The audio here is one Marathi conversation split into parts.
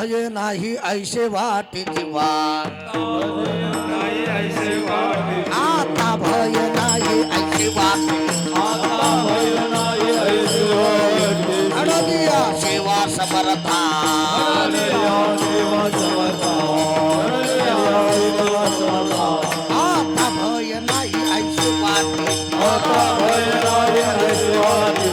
भय नाही ऐसे वाटे जीवा, आता भय नाही ऐसे वाटे, अडलिया सेवा समर्था, आता भय नाही ऐसे वाटे, आता भय नाही ऐसे वाटे,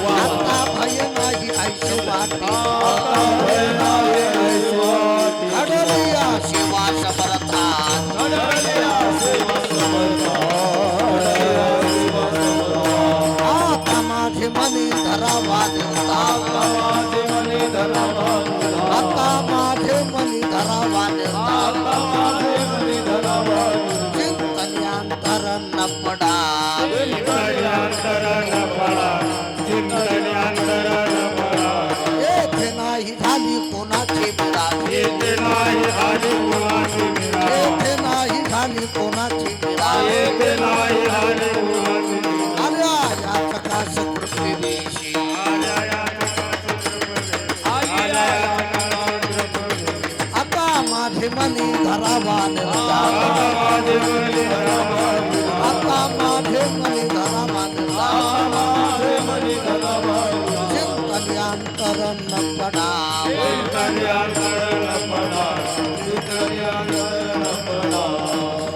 अडलिया सेवा समर्था, आता माझे मनी धरावा देवता, आता माझे मनी धरावा देवता, चिंतन्यांतर न पडा, येथे नाही झाली कोणाची विराज, येथे नाही झाली कोणाची विराज, आल्या या प्रकाश पृथ्वीशी, आता माझे मनी धरावा देवता, आता माझे मनी धरावा देवता, चिंतन्यांतर न पडा,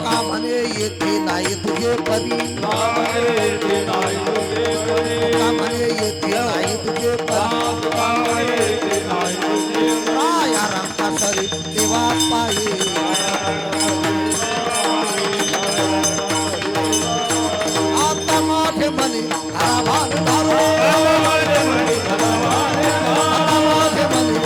का म्हणे येथे नाही तुझे परी, का म्हणे येथे नाही तुझे परी, राया रंगा सरी देवा पायी, आता माझे मनी धरावा धारो, आता माझे मनी धरावा, आता माझे मनी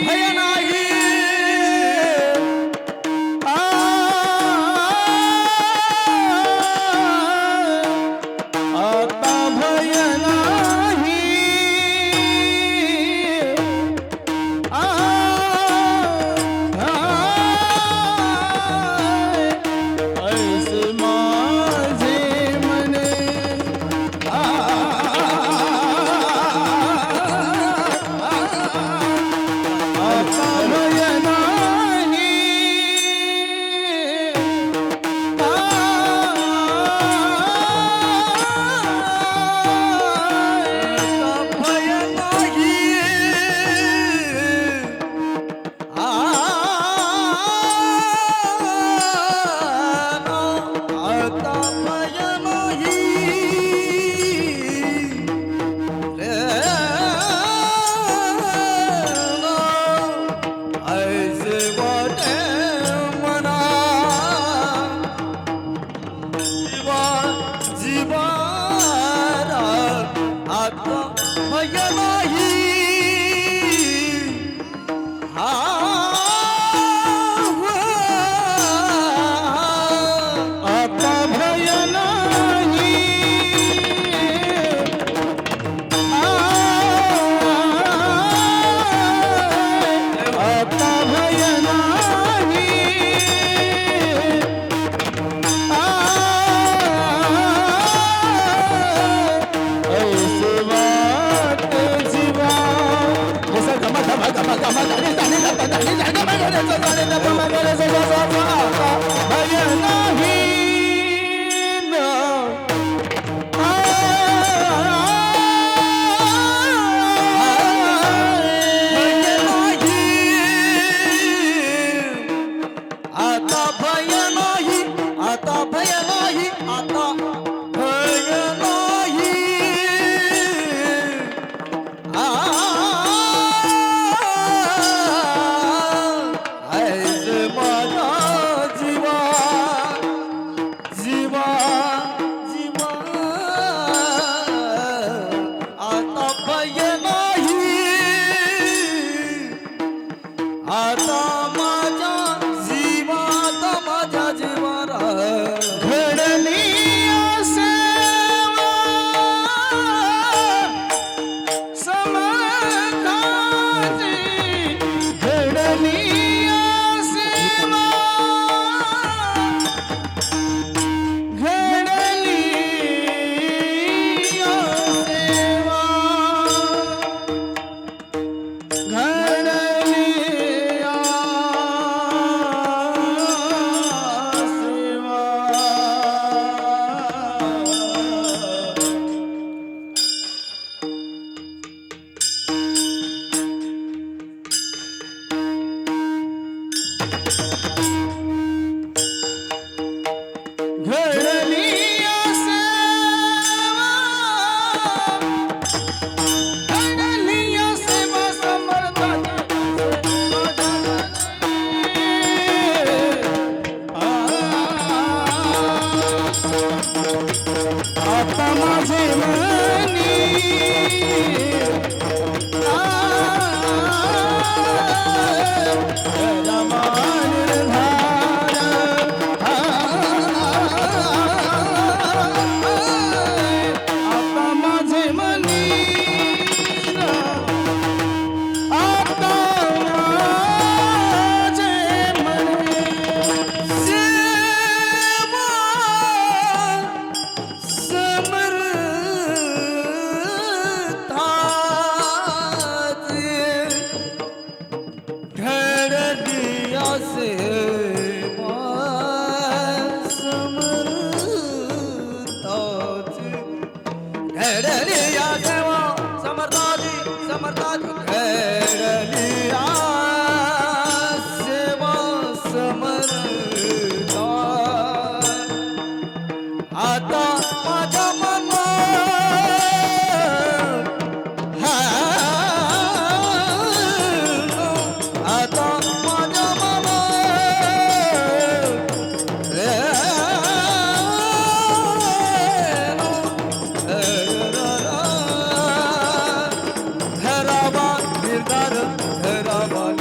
भय नाही, आता भय नाही, ऐसे माझे मने, आता भय नाही आता माझे मनी आता माझे मनी आता माझे मनी सेवा समर्थाचे घडलिया सेवा समर्थाचे घडलिया सेवा समर्थाची घडलिया सेवा समर्था आता माझ्या मना आता माझ्या मना धरावा निर्धार धरावा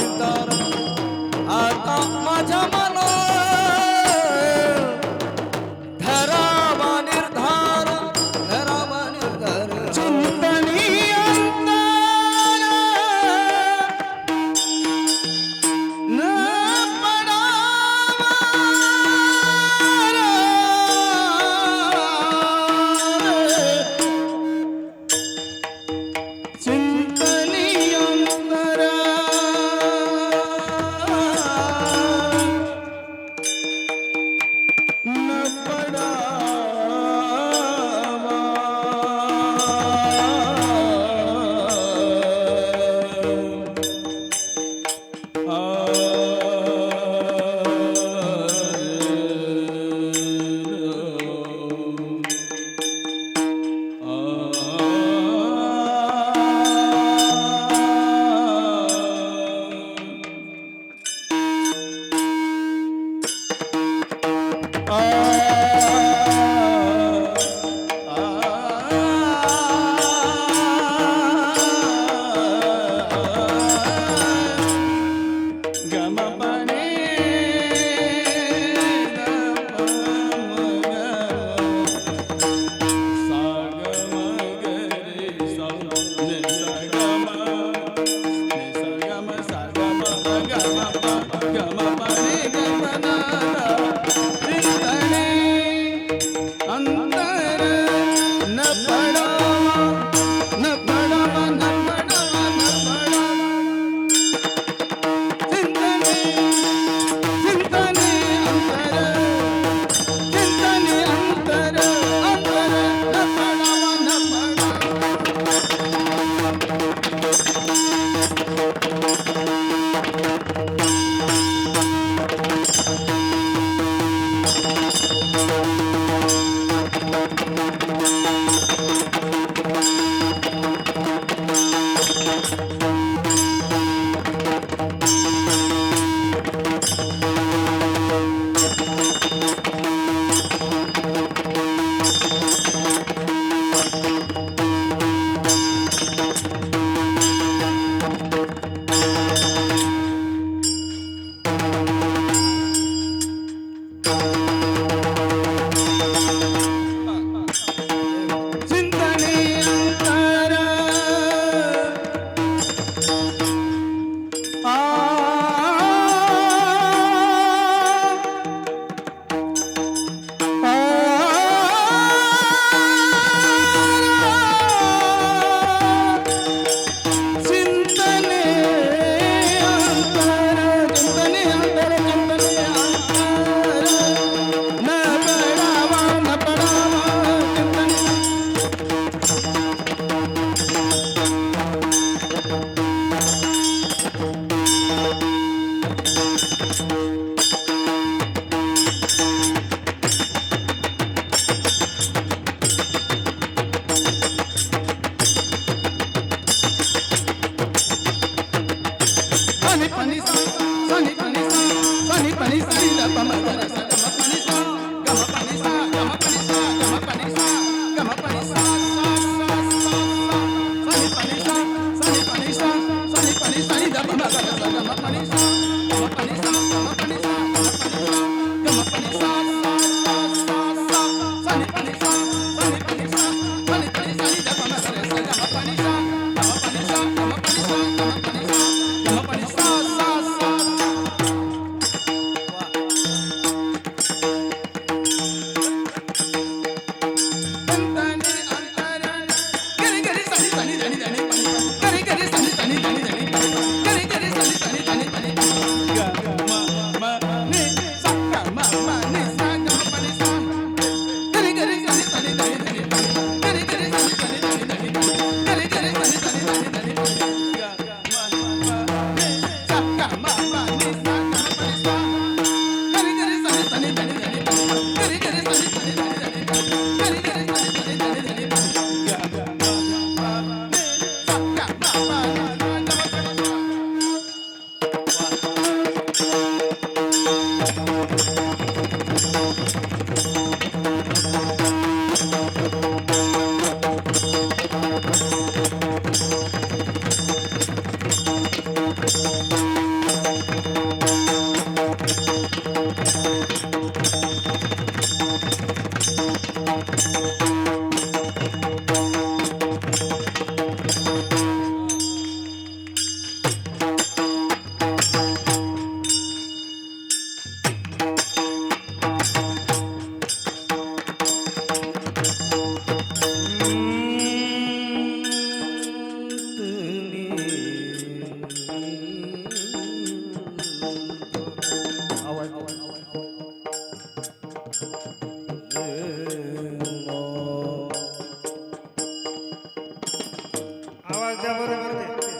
आवाज द्या बरोबर ते.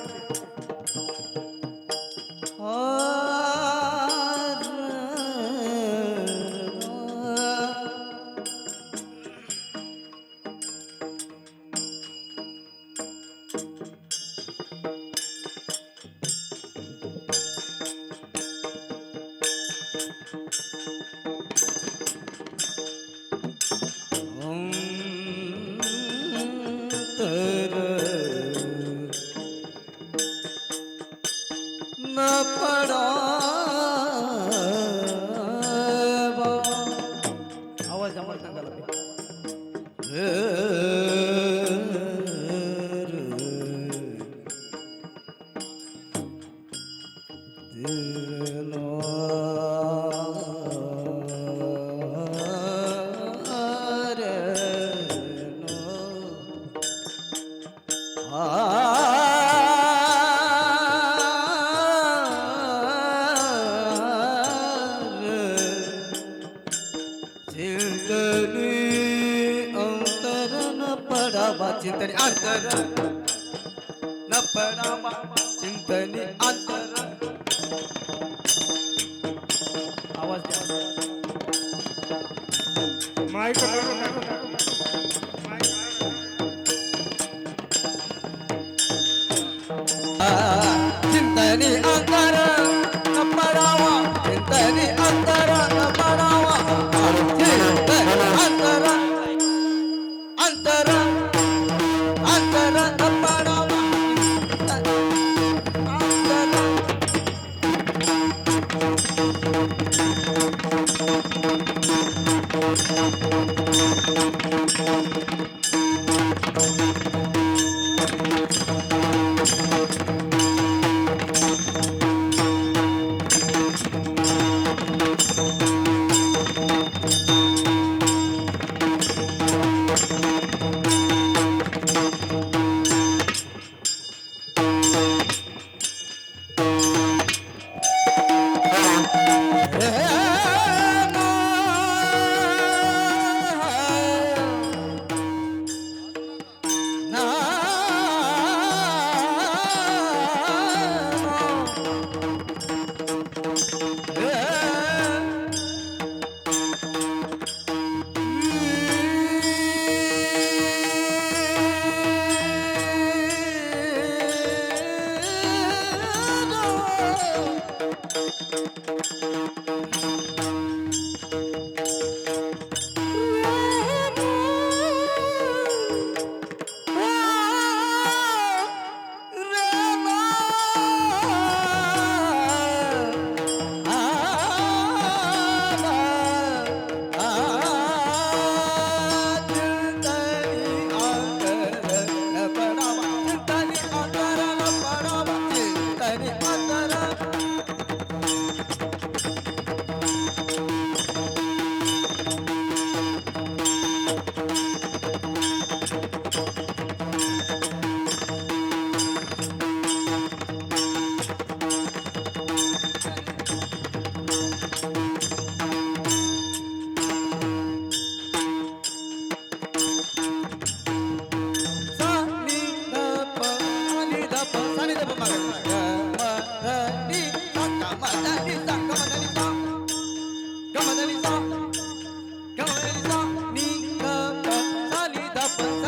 न पडावा. आवाज आम्हाला सांगायला चिंतनी अंतर न पडावा चिंतनी अंतर. आवाज द्या. माईक चिंतनी अंतर न पडावा चिंतनी अंतर न पडावा चिंतनी अंतर अंतर अंतर न पडावा अंतर.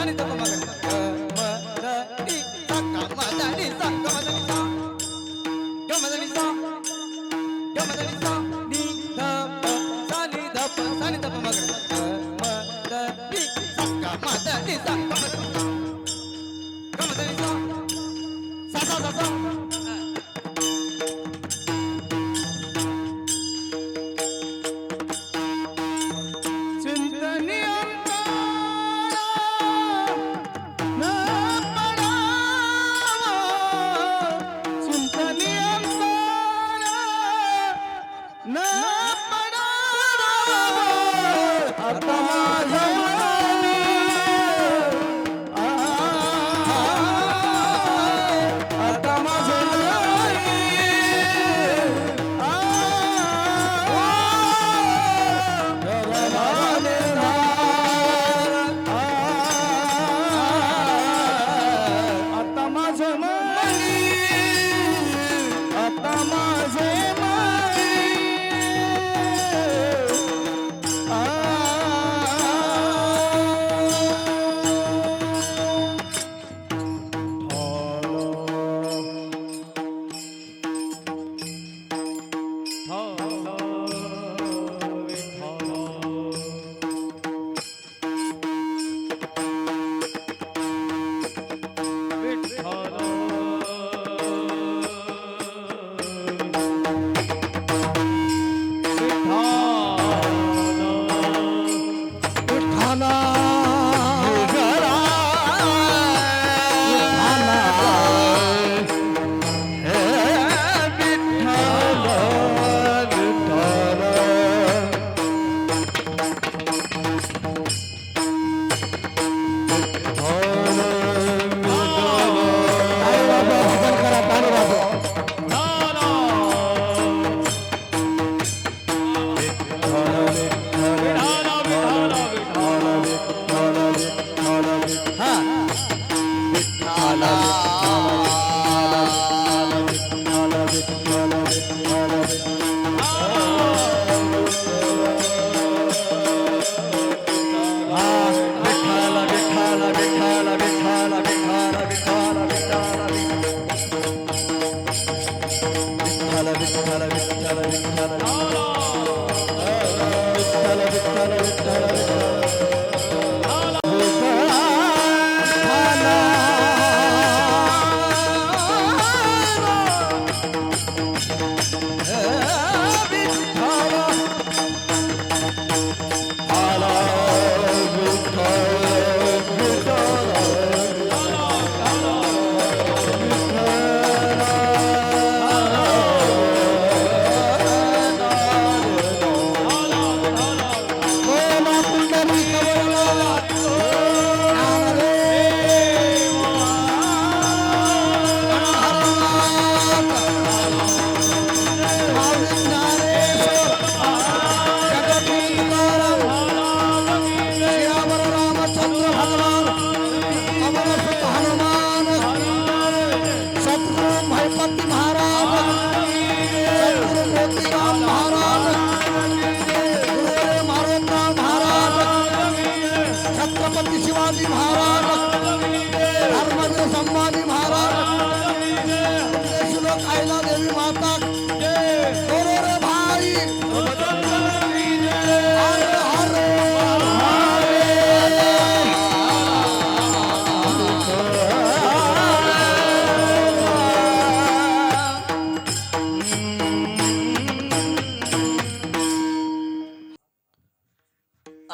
सानी ध प म ग रे ग म ध नि सा ग म ध नि सा ग म ध नि सा ग म ध नि सा ग म ध नि सा नि ध प सानी ध प सानी ध प म ग रे ग म ध नि सा ग म ध नि सा ग म ध नि सा ग म ध नि सा सा सा सा सा चिंतनी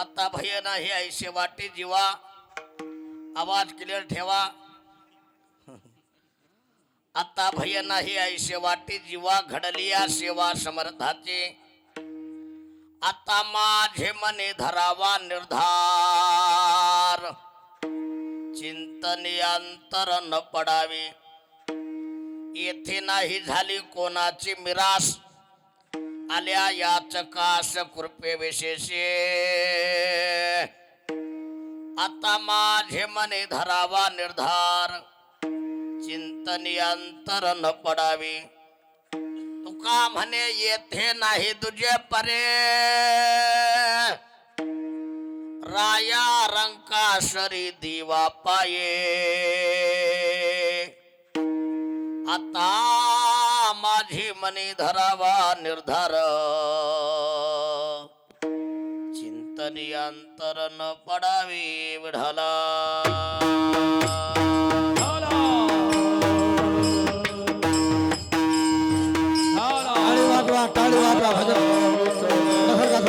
आता भय नाही ऐसे वाटे जीवा, आवाज क्लिअर ठेवा. आता भय नाही ऐसे वाटे जीवा, घडली या सेवा समर्थाची. आता माझे मने धरावा निर्धार, चिंतनी अंतर न पडावे. येथे नाही झाली कोणाची मिरास, आल्या याचकास कृपे विशेषे. आता माझे मने धरावा निर्धार, चिंतनी अंतर न पडावे. तुका म्हणे येथे नाही तुझे परे, राया रंकाशरी दिवा पाये आता माझी मनी धरावा निर्धार चिंतनी अंतर न पडावी विढाला टाळी वाजवा भजन नफरका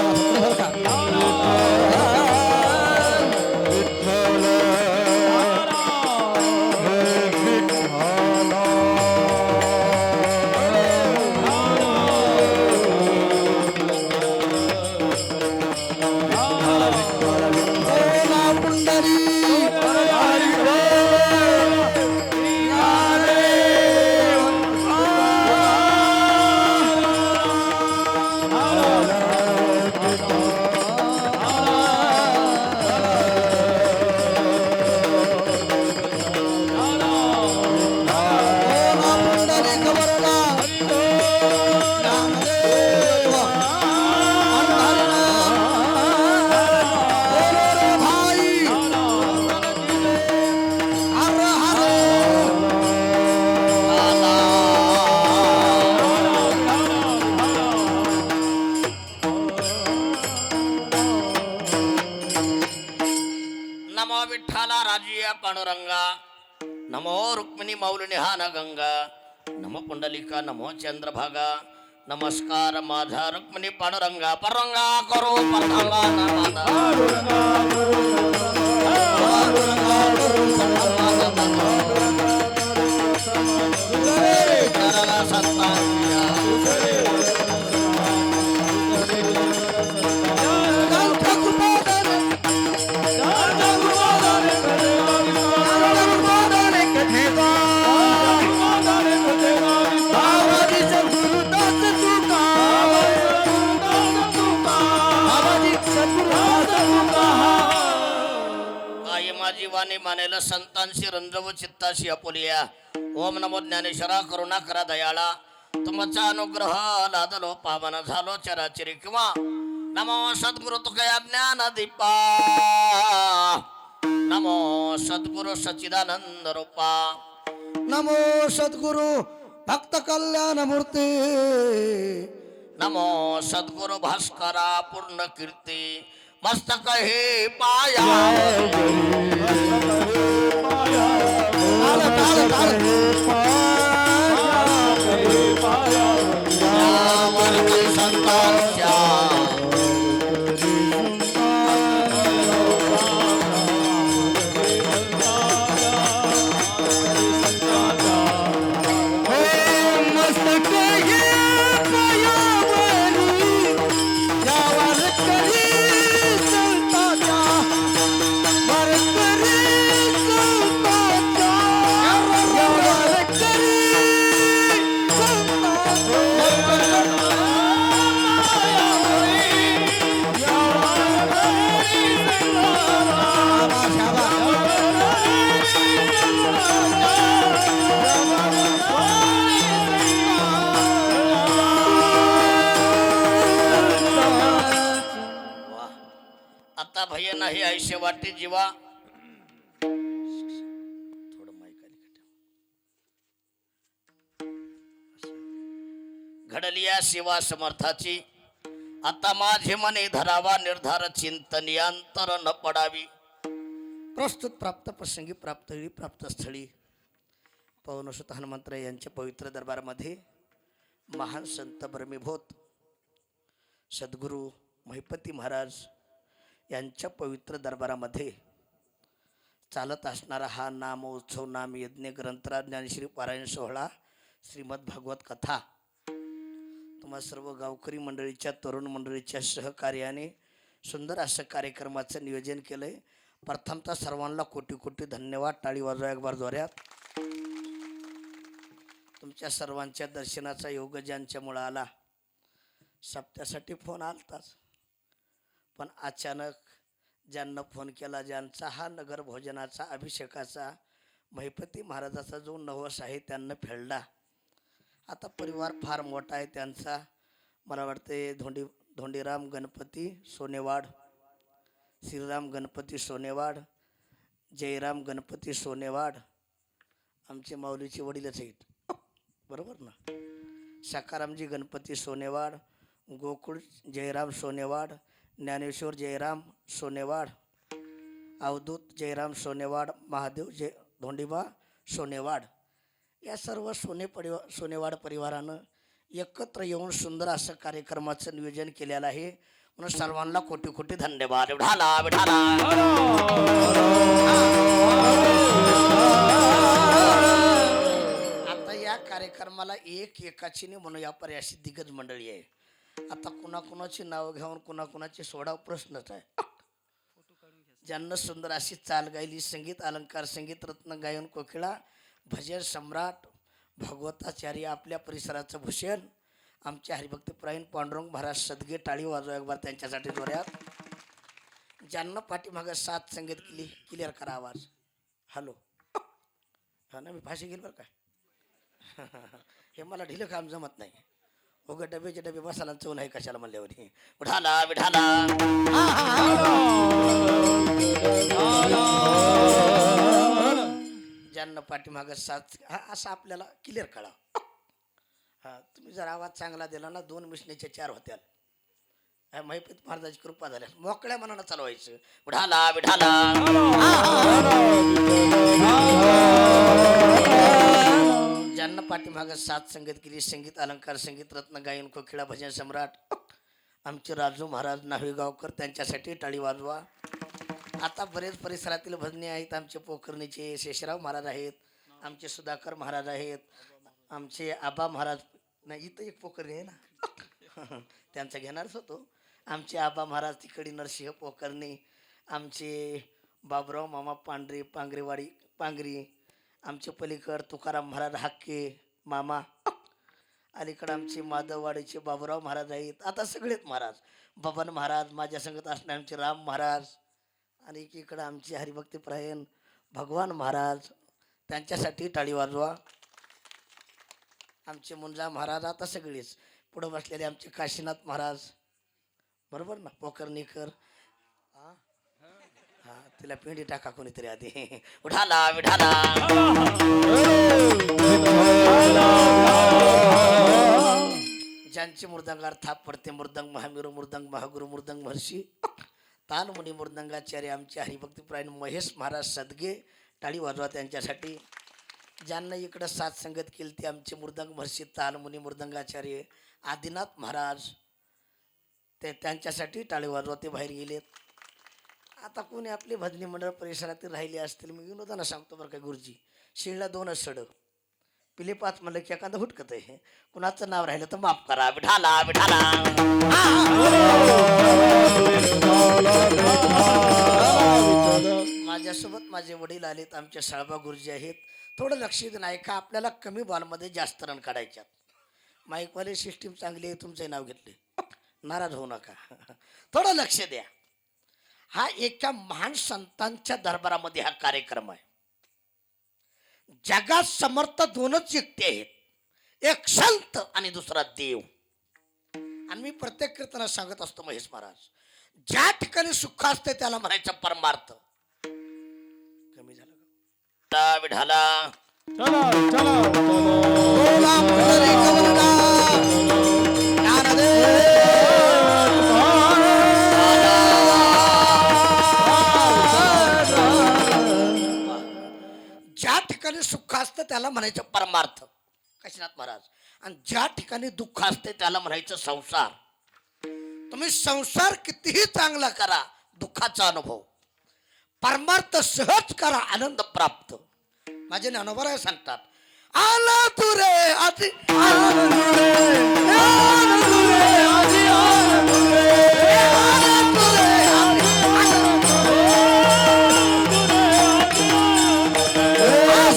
नमो विठ्ठला राजिया पांडुरंगा नमो रुक्मिणी मौलिनी हान गंगा नमो पुंडलिका नमो चंद्रभागा नमस्कार माझा रुक्मिणी पांडुरंगा परंगा करो परंगा नामादा जीवाने मानेल संतांशी रंजव चित्ताशी अपुलिया ओम नमो ज्ञानेश्वरा करुणा करा दयाळा तुमचा अनुग्रह लादलो पावन झालो चराचरी किंवा नमो सद्गुरु तुकया ज्ञान दीपा नमो सद्गुरु सच्चिदानंद रूपा नमो सद्गुरु भक्त कल्याण मूर्ती नमो सद्गुरु भास्करा पूर्ण कीर्ती मस्तक हे पाया संतांच्या आता भय नाही आयुष्य वाटे जीवा थोडं घडलिया सेवा समर्थाची आता माझे मने धरावा निर्धार चिंतनियांतर न पडावी प्रस्तुत प्राप्त प्रसंगी प्राप्त वेळी प्राप्त स्थळी पवनसुत हनुमंतराय यांच्या पवित्र दरबारामध्ये महान संत ब्रह्मीभूत सद्गुरू महिपती महाराज यांच्या पवित्र दरबारामध्ये चालत असणारा हा नामोत्सव नाम यज्ञ ग्रंथराज ज्ञानश्री पारायण सोहळा श्रीमद भागवत कथा तुम्हा सर्व गावकरी मंडळीच्या तरुण मंडळीच्या सहकार्याने सुंदर असं कार्यक्रमाचं नियोजन केलं आहे. प्रथमतः सर्वांना कोटी कोटी धन्यवाद. टाळी वाजवा एक बार जोऱ्यात. तुमच्या सर्वांच्या दर्शनाचा योग ज्यांच्यामुळं आला सप्त्यासाठी फोन आलताच, पण अचानक ज्यांना फोन केला, ज्यांचा हा नगर भोजनाचा अभिषेकाचा महिपती महाराजाचा जो नवस आहे त्यांना फेडला. आता परिवार फार मोठा आहे त्यांचा. मला वाटते धोंडीराम गणपती सोनेवाड श्रीराम गणपती सोनेवाड, जयराम गणपती सोनेवाड आमचे माऊलीचे वडीलच आहेत, बरोबर ना. सकारामजी गणपती सोनेवाड, गोकुळ जयराम सोनेवाड, ज्ञानेश्वर जयराम सोनेवाड, अवधूत जयराम सोनेवाड, महादेव धोंडीबा सोनेवाड या सर्व सोनेवाड परिवारानं एकत्र येऊन सुंदर असं कार्यक्रमाचं नियोजन केलेलं आहे. म्हणून सर्वांना कोटी कोटी धन्यवाद. विठाला विठाला. आता या कार्यक्रमाला एकाची नाही म्हणून या पर्याय अशी दिग्गज मंडळी आहे. आता कुणाकुणाची नावं घेऊन कुणाकुणाची सोडाव प्रश्नच आहे. ज्यांना सुंदर अशी चाल गायली, संगीत अलंकार, संगीत रत्न गायन कोकिळा, भजन सम्राट भागवताचार्य, आपल्या परिसराचं भूषण आमचे हरिभक्त प्राईन पांडुरंग महाराज सदगे. टाळी वाजवा एक बार त्यांच्यासाठी जोऱ्यात. ज्यांना पाठीमागं साथ संगीत केली, क्लिअर करा आवाज. हॅलो, हा ना, मी फाशी घेईल बरं का. हे मला ढिलं काम जमत नाही. उगं डबेचे डबे बसायला चव नाही कशाला म्हणल्यावर. विठाला विठाला. ज्यांना पाठीमागं साथ, हा असं आपल्याला क्लिअर कळा. हा, तुम्ही जर आवाज चांगला दिला ना, 2 मिशनीचे 4 होत्याल. महिपत महाराजाची कृपा झाल्या, मोकळ्या मनानं चालवायचं. विठाला विठाला. ज्यांना पाठीमागं साथ संगीत केली, संगीत अलंकार, संगीत रत्न गायन कोकिळा, भजन सम्राट आमचे राजू महाराज नावेगावकर, त्यांच्यासाठी टाळी वाजवा. आता बरेच परिसरातील भजने आहेत. आमचे पोखरणीचे शेषराव महाराज आहेत, आमचे सुधाकर महाराज आहेत, आमचे आबा महाराज, नाही इथं एक पोखरणी आहे ना, त्यांचा घेणारच होतो. आमचे आबा महाराज तिकडी नरसिंह पोखरणी, आमचे बाबराव मामा पांगरेवाडी पांगरी, आमचे पलीकड तुकाराम महाराज हाके मामा, अलीकडं आमचे माधववाडीचे बाबूराव महाराज आहेत. आता सगळेच महाराज, बबन महाराज, माझ्या संगत असणारे आमचे राम महाराज, आणि एकीकडं आमचे हरिभक्तीपरायण भगवान महाराज, त्यांच्यासाठी टाळी वाजवा. आमचे मुंजा महाराज, आता सगळेच पुढं बसलेले आमचे काशीनाथ महाराज, बरोबर ना, पोकर्णीकर. हा, तिला पिंडी टाका कोणीतरी आधी. उठाला विठाला. ज्यांचे मृदंगार थाप पडते, मृदंग महामेरू, मृदंग महागुरु, मृदंग महर्षी तानमुनी मृदंगाचार्य आमचे हरिभक्तीपरायण महेश महाराज सदगे, टाळी वाजवा त्यांच्यासाठी. ज्यांना इकडं साथ संगत केली ते आमचे मृदंग महर्षी तानमुनी मृदंगाचार्य आदिनाथ महाराज, ते त्यांच्यासाठी टाळी वाजवा. ते बाहेर गेलेत. आता कोणी आपले भजनी मंडळ परिसरातील राहिले असतील, मी विनोदानं सांगतो बरं काय गुरुजी, शिळला 2च सड, पिले 5 म्हणलं की एखादं हुटकत आहे. कुणाचं नाव राहिलं तर माफ करा. विठाला विठाला. माझ्यासोबत माझे वडील आलेत, आमचे साळबा गुरुजी आहेत. थोडं लक्ष नाही का, आपल्याला कमी बॉलमध्ये जास्त रन काढायच्यात. माईकवाले सिस्टीम चांगली आहे, तुमचं नाव घेतले, नाराज होऊ नका. थोडं लक्ष द्या. हा एका महान संतांच्या दरबारामध्ये हा कार्यक्रम आहे. जगात समर्थ 2च व्यक्ती आहेत, एक संत आणि दुसरा देव. आणि मी प्रत्येक कीर्तनात सांगत असतो, महेश महाराज, ज्या ठिकाणी सुख असते त्याला म्हणायचं परमार्थ. कमी झालं का विठाला. ज्या ठिकाणी सुख असतं त्याला म्हणायचं परमार्थ, काशीनाथ महाराज. आणि ज्या ठिकाणी दुःख असते त्याला म्हणायचं संसार. तुम्ही संसार कितीही चांगला करा, दुःखाचा अनुभव. परमार्थ सहज करा, आनंद प्राप्त. माझे ज्ञानोबा सांगतात, आला तू रे आधी, आला तू रे, आला तू रे आधी, आला तू रे, आला तू रे आधी, आला तू रे,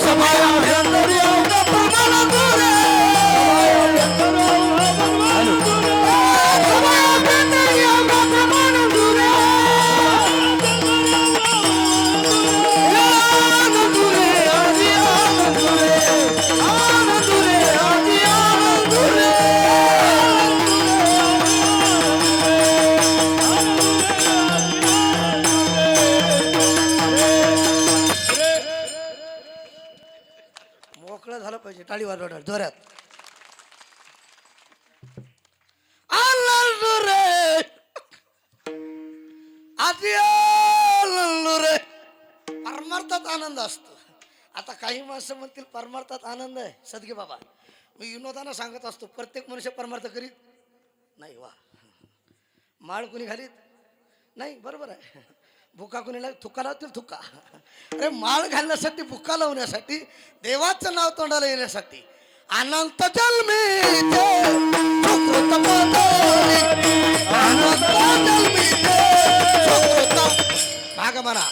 समाया भेंदरी आउगा परमाला तू रे, समाया भेंदरी आउगा परमाला तू रे, आला तू रे आधी, आला तू रे, आला तू रे आधी, आला तू रे. मोकळं झालं पाहिजे. टाळी वाजवा जोरात. रे परमार्थात आनंद असतो. आता काही माणसं म्हणतील परमार्थात आनंद आहे. सदगे बाबा मी विनोदानं सांगत असतो, प्रत्येक मनुष्य परमार्थ करीत नाही. वा माळ कुणी घालीत नाही, बरोबर आहे. बुका कुणी लाव, थुका लावतील थुका. अरे माळ घालण्यासाठी, बुका लावण्यासाठी, देवाचं नाव तोंडाला येण्यासाठी अनंत जन्मी भाग म्हणा.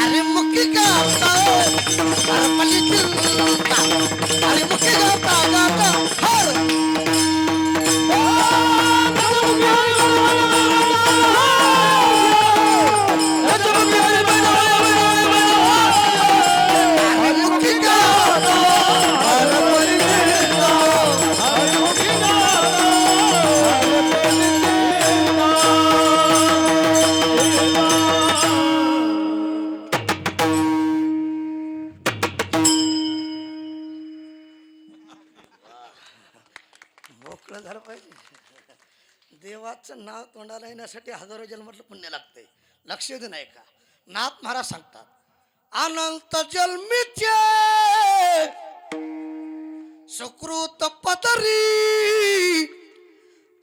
अरे मुक्की का मोकळं झालं पाहिजे. देवाचं नाव तोंडाला येण्यासाठी हजारो जन्मातलं पुण्य लागते. लक्ष देऊ नये का. नाथ महाराज सांगतात अनंत जन्मीचे सुकृत पदरी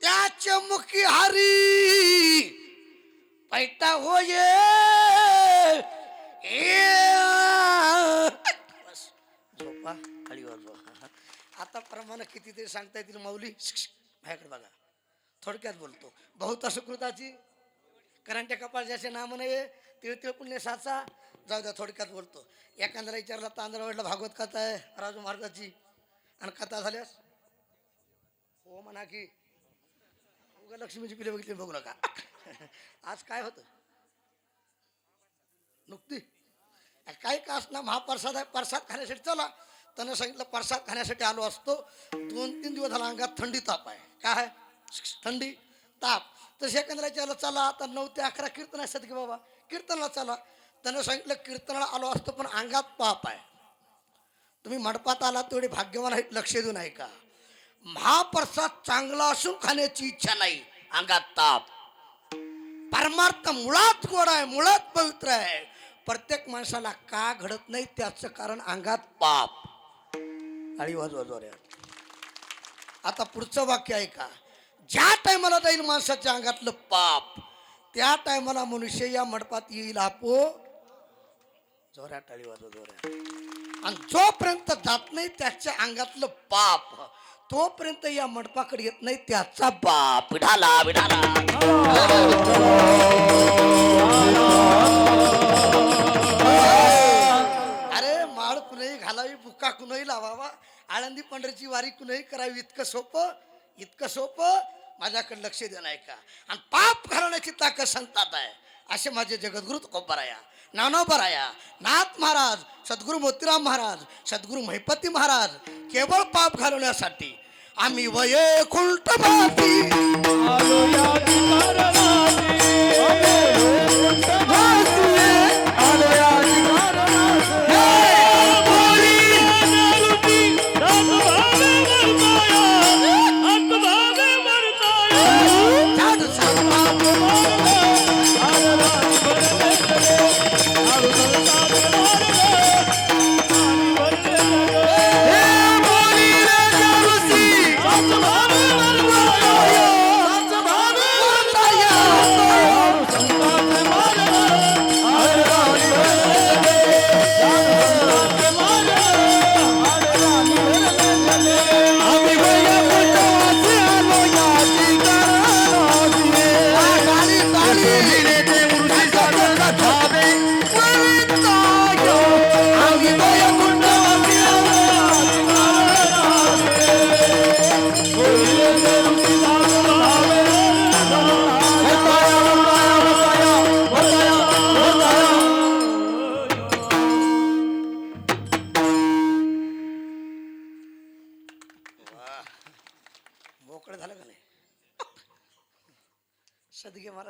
त्याच्या मुखी हरी पैटा होये. बस झोपा खाली वाजवा. आता प्रमाण कितीतरी सांगता येतील माऊली. माझ्याकडे बघा, थोडक्यात बोलतो. बहुता सुकृताची करंट्या कपाळ ज्याचे नाम नये तिळ तिळ पुण्य साचा. जाऊ द्या, थोडक्यात बोलतो. एखाद्याला विचारला तांदळवाडला भागवत कथा आहे राजू महाराजाची, आणि कथा झाल्यास हो म्हणा की उगा लक्ष्मीची पिले बघितली बघू नका. आज काय होतं नुकती काय का असणार महाप्रसाद आहे, प्रसाद खाण्यासाठी चला. त्यानं सांगितलं प्रसाद खाण्यासाठी आलो असतो. 2-3 दिवस झाला अंगात थंडी ताप आहे. काय थंडी ताप. तर सेकंदराच्या चला आता 9 ते 11 कीर्तन आहे सदगे बाबा, कीर्तनाला चला. त्यानं सांगितलं कीर्तनाला आलो असतो पण अंगात पाप आहे. तुम्ही मंडपात आला तेवढे भाग्यवान आहेत. लक्ष देऊ नाही का. महाप्रसाद चांगला असून खाण्याची इच्छा नाही, अंगात ताप. परमार्थ मुळात गोड आहे, मुळात पवित्र आहे. प्रत्येक माणसाला का घडत नाही त्याचं कारण अंगात पाप. आणि वाजवा. आता पुढचं वाक्य आहे का. ज्या टायमाला जाईल माणसाच्या अंगातलं पाप त्या टायमाला मनुष्य या मंडपात येईल. आपो जोऱ्या टाळी वाजवा जोऱ्या. आणि जोपर्यंत जात नाही त्याच्या अंगातलं पाप तोपर्यंत या मंडपाकडे येत नाही त्याचा बाप. विढाला विढाला. अरे माळ कुणीही घालावी, बुका कुणीही लावावा, आळंदी पंढरीची वारी कुणीही करावी. इतकं सोपं, इतकं सोपं. माझ्याकडे लक्ष देणं आहे का. आणि पाप घालवण्याची ताकद संतात आहे. असे माझे जगद्गुरु तुकोबाराया, ज्ञानोबाराया, नाथ महाराज, सद्गुरू मोतीराम महाराज, सद्गुरू महिपती महाराज केवळ पाप घालवण्यासाठी आम्ही वैकुंठवासी आलो या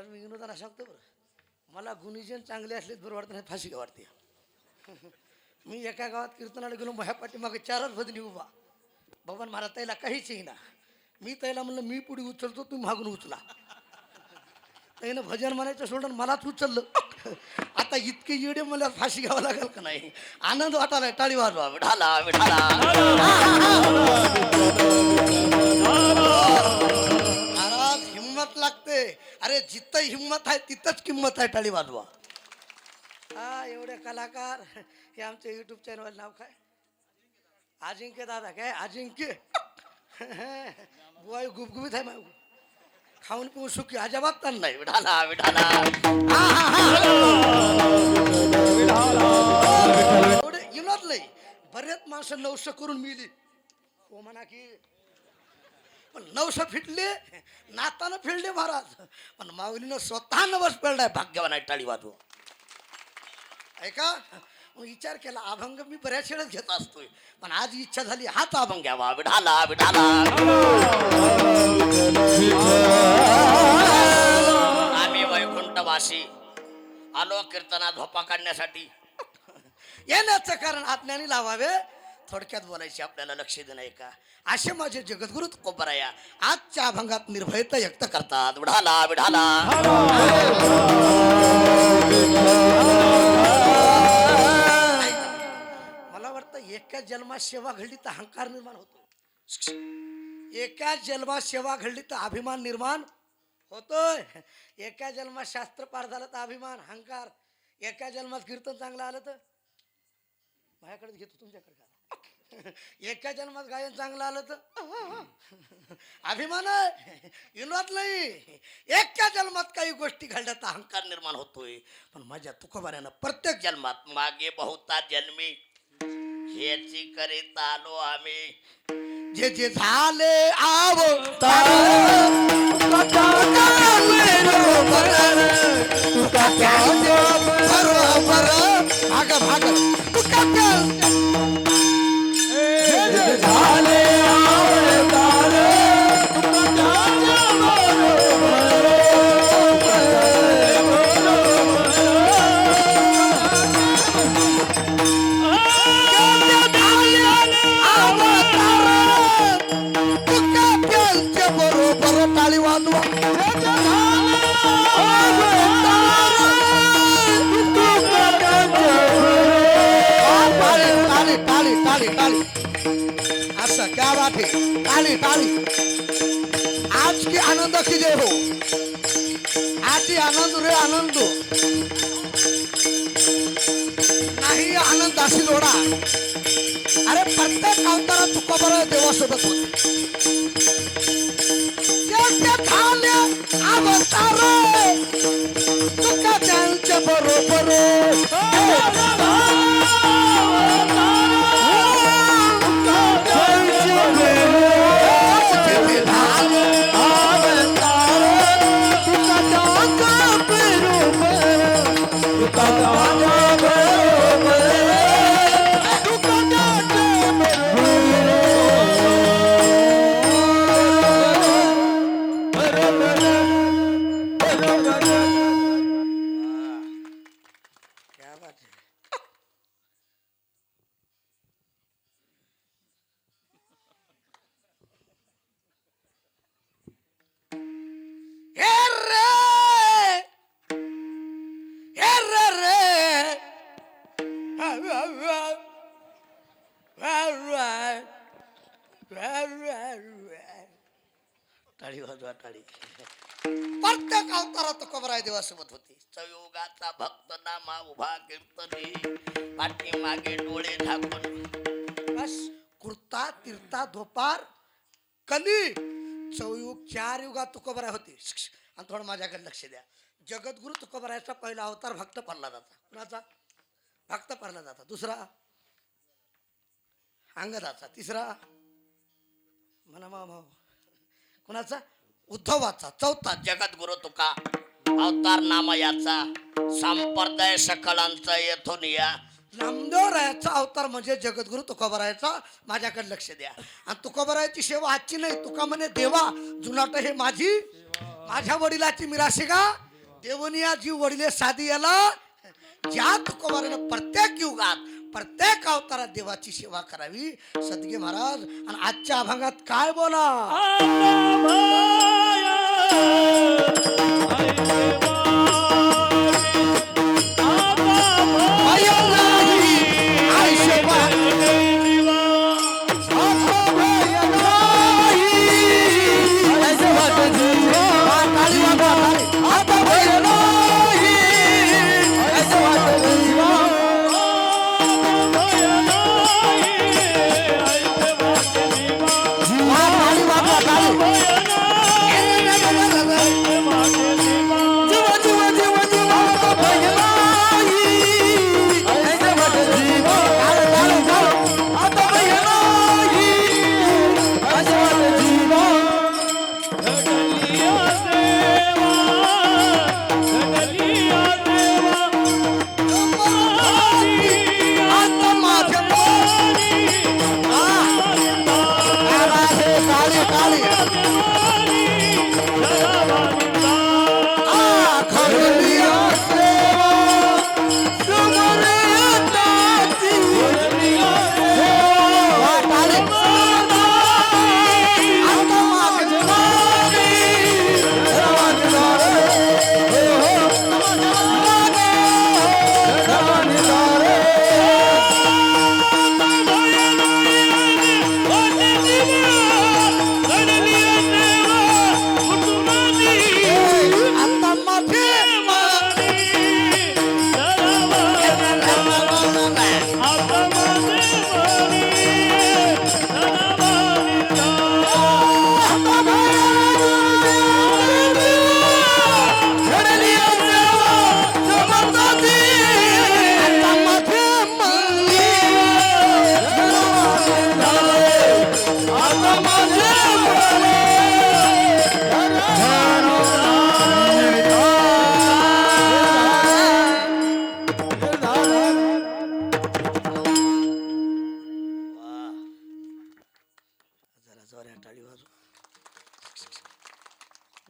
तुम्हाला मी विनोदाला सांगतो बरं, मला गुणीजन चांगले असले बरं वाटतं नाही, फाशी वाटते. मी एका गावात कीर्तनाला गेलो, माझ्या पाठीमागे 4च भजनी उभा. बाबा मला त्याला काहीच येईना. मी त्याला म्हणलं मी पुढे उचलतो, तुम्ही मागून उचला. त्यानं भजन म्हणायचं सोडून मलाच उचललं. आता इतके येडे मला फाशी घ्यावं लागेल का नाही. आनंद वाटायला, टाळी वाजवा, विठाला विठाला. महाराज हिम्मत लागते. अरे जिथं हिम्मत आहे तिथंच किंमत आहे, टाळी वाजवा. हा एवढे कलाकार. हे आमचं युट्यूब चॅनल नाव काय? अजिंक्य दादा. काय अजिंक्य? बुवाई गुबगुबीत आहे माझं. खाऊन पिऊन सुखी अजिबात तर नाही. विठाला विठाला. एवढे इनात नाही. बरेच माणसं 900 करून मिली हो म्हणा की, पण 900 फिटले, नातानं फिरले महाराज. पण माऊलीनं स्वतः नवस पेळलाय, भाग्यवान आहे, टाळी वाजवा. ऐका, मग विचार केला अभंग मी बऱ्याच वेळेस घेत असतोय, पण आज इच्छा झाली हाच अभंग घ्यावा. विठाला विठाला. आम्ही वैकुंठवासी आलो कीर्तना झोपा काढण्यासाठी. येण्याचं कारण आज्ञानी लावावे. थोडक्यात बोलायचे आपल्याला, लक्ष देणं का. असे माझे जगद्गुरु तुकोबराया आजच्या अभंगात निर्भयता व्यक्त करतात. विठाला विठाला. मला वाटतं एका जन्मात सेवा घडली तर अहंकार निर्माण होतो. एका जन्मात सेवा घडली तर अभिमान निर्माण होतोय. एका जन्मात शास्त्र पार झालं तर अभिमान, अहंकार. एका जन्मात कीर्तन चांगलं आलं तर माझ्याकडे घेतो, तुमच्याकडे का. एका जन्मात गायन चांगलं आलं तर अभिमान आहे, विनोद नाही. एका जन्मात काही गोष्टी घडल्या तर अहंकार निर्माण होतोय. पण माझ्या तुकोबाऱ्यानं प्रत्येक जन्मात मागे बहुता जन्मी ह्याची करीत आलो आम्ही. जे जे झाले बरोबर भाग भाग झाले बरोबर टाळी वाजवा. टाळी टाळी टाळी टाळी. असं क्या बात है. टाळी टाळी. आज की आनंद की जय हो. आज ही आनंद रे आनंद नाही, आनंद अशी लोडा. अरे प्रत्येक अवतारात तुकोबराया देवासोबत होते. अवतार तुका त्यांच्या बरोबर टाळी वाजवा टाळी. प्रत्येक अवतारात तुकोबराया देवासोबत होते. संयोगाचा भक्त नामा उभा कीर्तनी पाठीमागे डोळे झाकून. बस कुर्ता तीर्था धोपार कली चौयुग 4 युगात तुकोबराया होते. आणि थोडं माझ्याकडे लक्ष द्या. जगद्गुरु तुकोबरायाचा पहिला अवतार भक्त प्रल्हादाचा. कुणाचा? भक्त प्रल्हादाचा. दुसरा अंगदाचा. तिसरा म्हणा मामा कुणाचा? उद्धवाचा. चौथा जगद्गुरु तुका अवतार नाम याचा संप्रदाय सकळांचा येथून या. नामदेवरायाचा अवतार म्हणजे जगद्गुरु तुकोबरायाचा. माझ्याकडे लक्ष द्या. आणि तुकोबरायाची सेवा आजची नाही. तुका म्हणे देवा जुनाट हे माझी, माझ्या वडिलाची मिराशी का देवनिया जीव वडिले साधी याला ज्या तुकोबारानं प्रत्येक युगात प्रत्येक अवतारात देवाची सेवा करावी. सदगे महाराज आणि आजच्या अभंगात काय बोला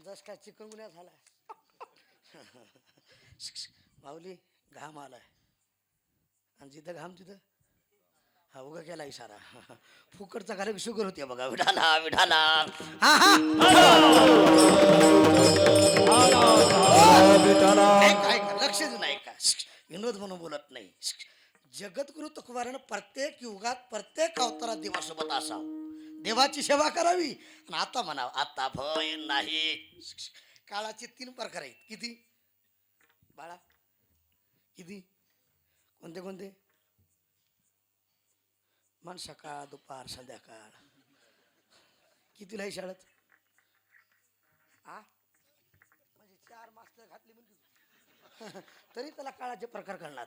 जस काय चिकनगुन्या झालाय माऊली घाम आलाय आणि जिथं घाम तिथं हा उगा केला इशारा फुकटचा कार्यक्रम शुगर होती बघा विठाला विठाला हा हा लक्ष देऊन ऐका विनोद म्हणून बोलत नाही. जगद्गुरु तुकोबारानं प्रत्येक युगात प्रत्येक अवतारात देवासोबत असावं देवाची सेवा करावी. आणि आता म्हणावं आता भय नाही. काळाचे 3 प्रकार आहेत. किती बाळा किती कोणते कोणते मन सकाळ दुपार संध्याकाळ कितीला आहे शाळेत आ म्हणजे 4 मास्तर घातली म्हणजे तरी त्याला काळाचे प्रकार कळणार.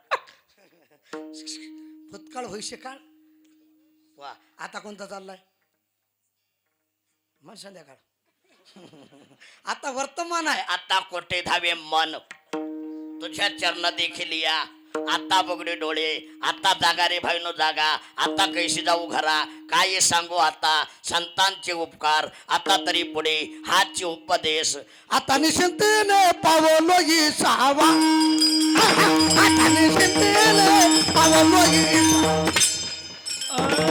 भूतकाळ भविष्य काळ वा आता कोणता चाललाय मन संध्याकाळ आता वर्तमान आहे. आता कोठे धावे मन तुझ्या चरण देखील या आता बगडे डोळे आता जागा रे भाईनो जागा आता कैशी जाऊ घरा काय सांगू आता संतांचे उपकार आता तरी पुढे हाचे उपदेश आता निश्चिंतेने पावलो ही सावा आता निश्चिंतेने पावलो ही आता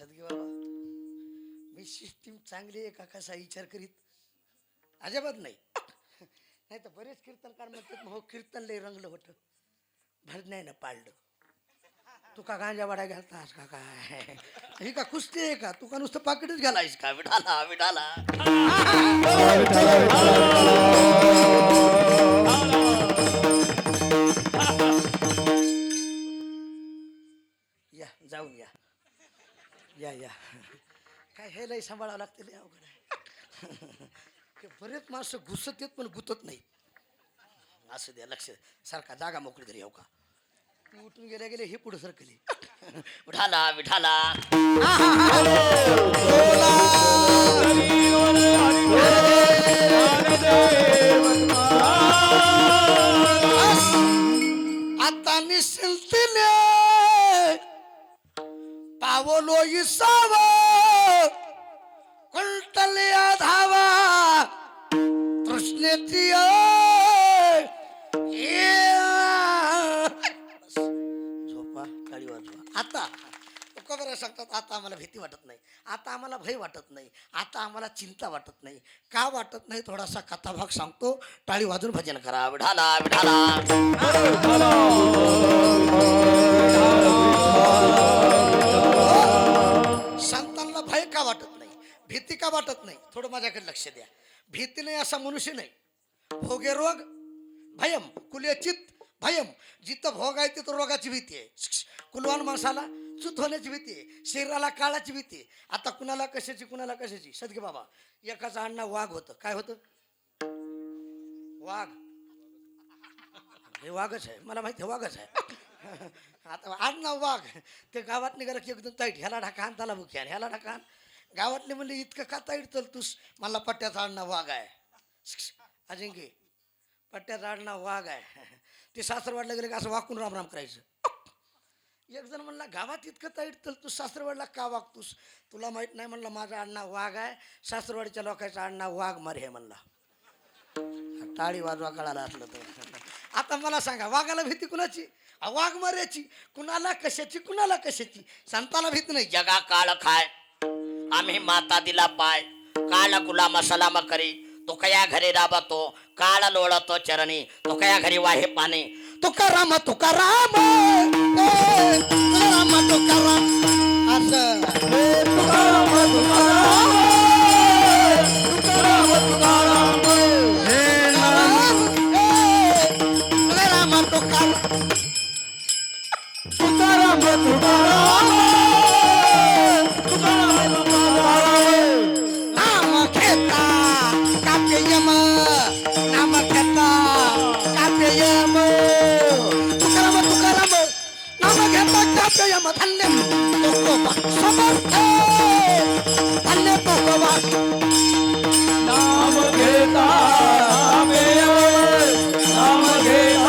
सदगी बाबा मी सिस्टीम चांगली आहे का कसा विचार करीत अजिबात नाही. नाही तर बरेच कीर्तनकार म्हणतात हो कीर्तन लय रंगलं होतं भर नाही ना पाळलं. तू का गांजा वाडा घालतास का काय ही का कुस्ती आहे का तू का नुसतं पाकिटच घालायस का विठाला विठाला. या जाऊन या या या काय हे लय सांभाळावं लागते लय अवघड आहे. ते बरेच माणसं घुसत येत पण गुतत नाही. असं द्या लक्ष सारखा जागा मोकळी तरी हो का तू उठून गेल्या गेले हे पुढे सरकली. विठाला विठाला आता निसंतले पावलो इसाव कुलटल्या धावा तृष्णेची झोपा काळी वाजवा. आता लोक बरं सांगतात आता आम्हाला भीती वाटत नाही आता आम्हाला भय वाटत नाही आता आम्हाला चिंता वाटत नाही का वाटत नाही थोडासा कथाभाग सांगतो टाळी वाजून भजन करा. विठाला विठाला संतांना भय का वाटत नाही भीती का वाटत नाही थोडं माझ्याकडे लक्ष द्या. भीती नाही असा मनुष्य नाही. भोगे रोग भयम कुलेचित भयम जिथं भोग आहे तिथं रोगाची भीती आहे. कुलवान माणसाला चूत होण्याची भीती आहे शरीराला काळाची भीती आहे. आता कुणाला कशाची सदगे बाबा एकाचं अण्णा वाघ होतं काय होतं वाघ हे वाघच आहे मला माहिती आहे वाघच आहे. आता अण्णा वाघ ते गावात निघालं की एकदम ताईट ह्याला ढाकान त्याला बुक्यान ह्याला ढाकान गावातले म्हणले इतकं का ताईट चलतूस मला पट्ट्याचा अण्णा वाघ आहे. अजिंक्य पट्ट्याचा अण्णा वाघ आहे. ते सासरवाडला गेले का असं वाकून राम राम करायचं. एक जण म्हणला गावात इतकं ताईट चलतूस सासरवाडला का वागतूस तुला माहित नाही म्हणलं माझा अण्णा वाघ आहे सासरवाडीच्या लोकांचा अण्णा वाघ मारे म्हणला. टाळी वाजवा कळाला असलं तर. आता मला सांगा वाघाला भीती कुणाची वाघ मार्याची कुणाला कशाची संताला भीती नाही. जगा काळ खाय आम्ही माता दिला पाय काळ गुलाम सलाम करी तो कया घरी राबतो काळ लोळतो चरणी तो कया घरी वाहे पाणी. तुकाराम तुकाराम असं नाम घेता काप्ययम नाम घेता काप्ययम तुकाराम तुकाराम नाम घेता काप्ययम धन्य तुकोबा समर्थ धन्य तुकोबा नाम घेता नाम घेता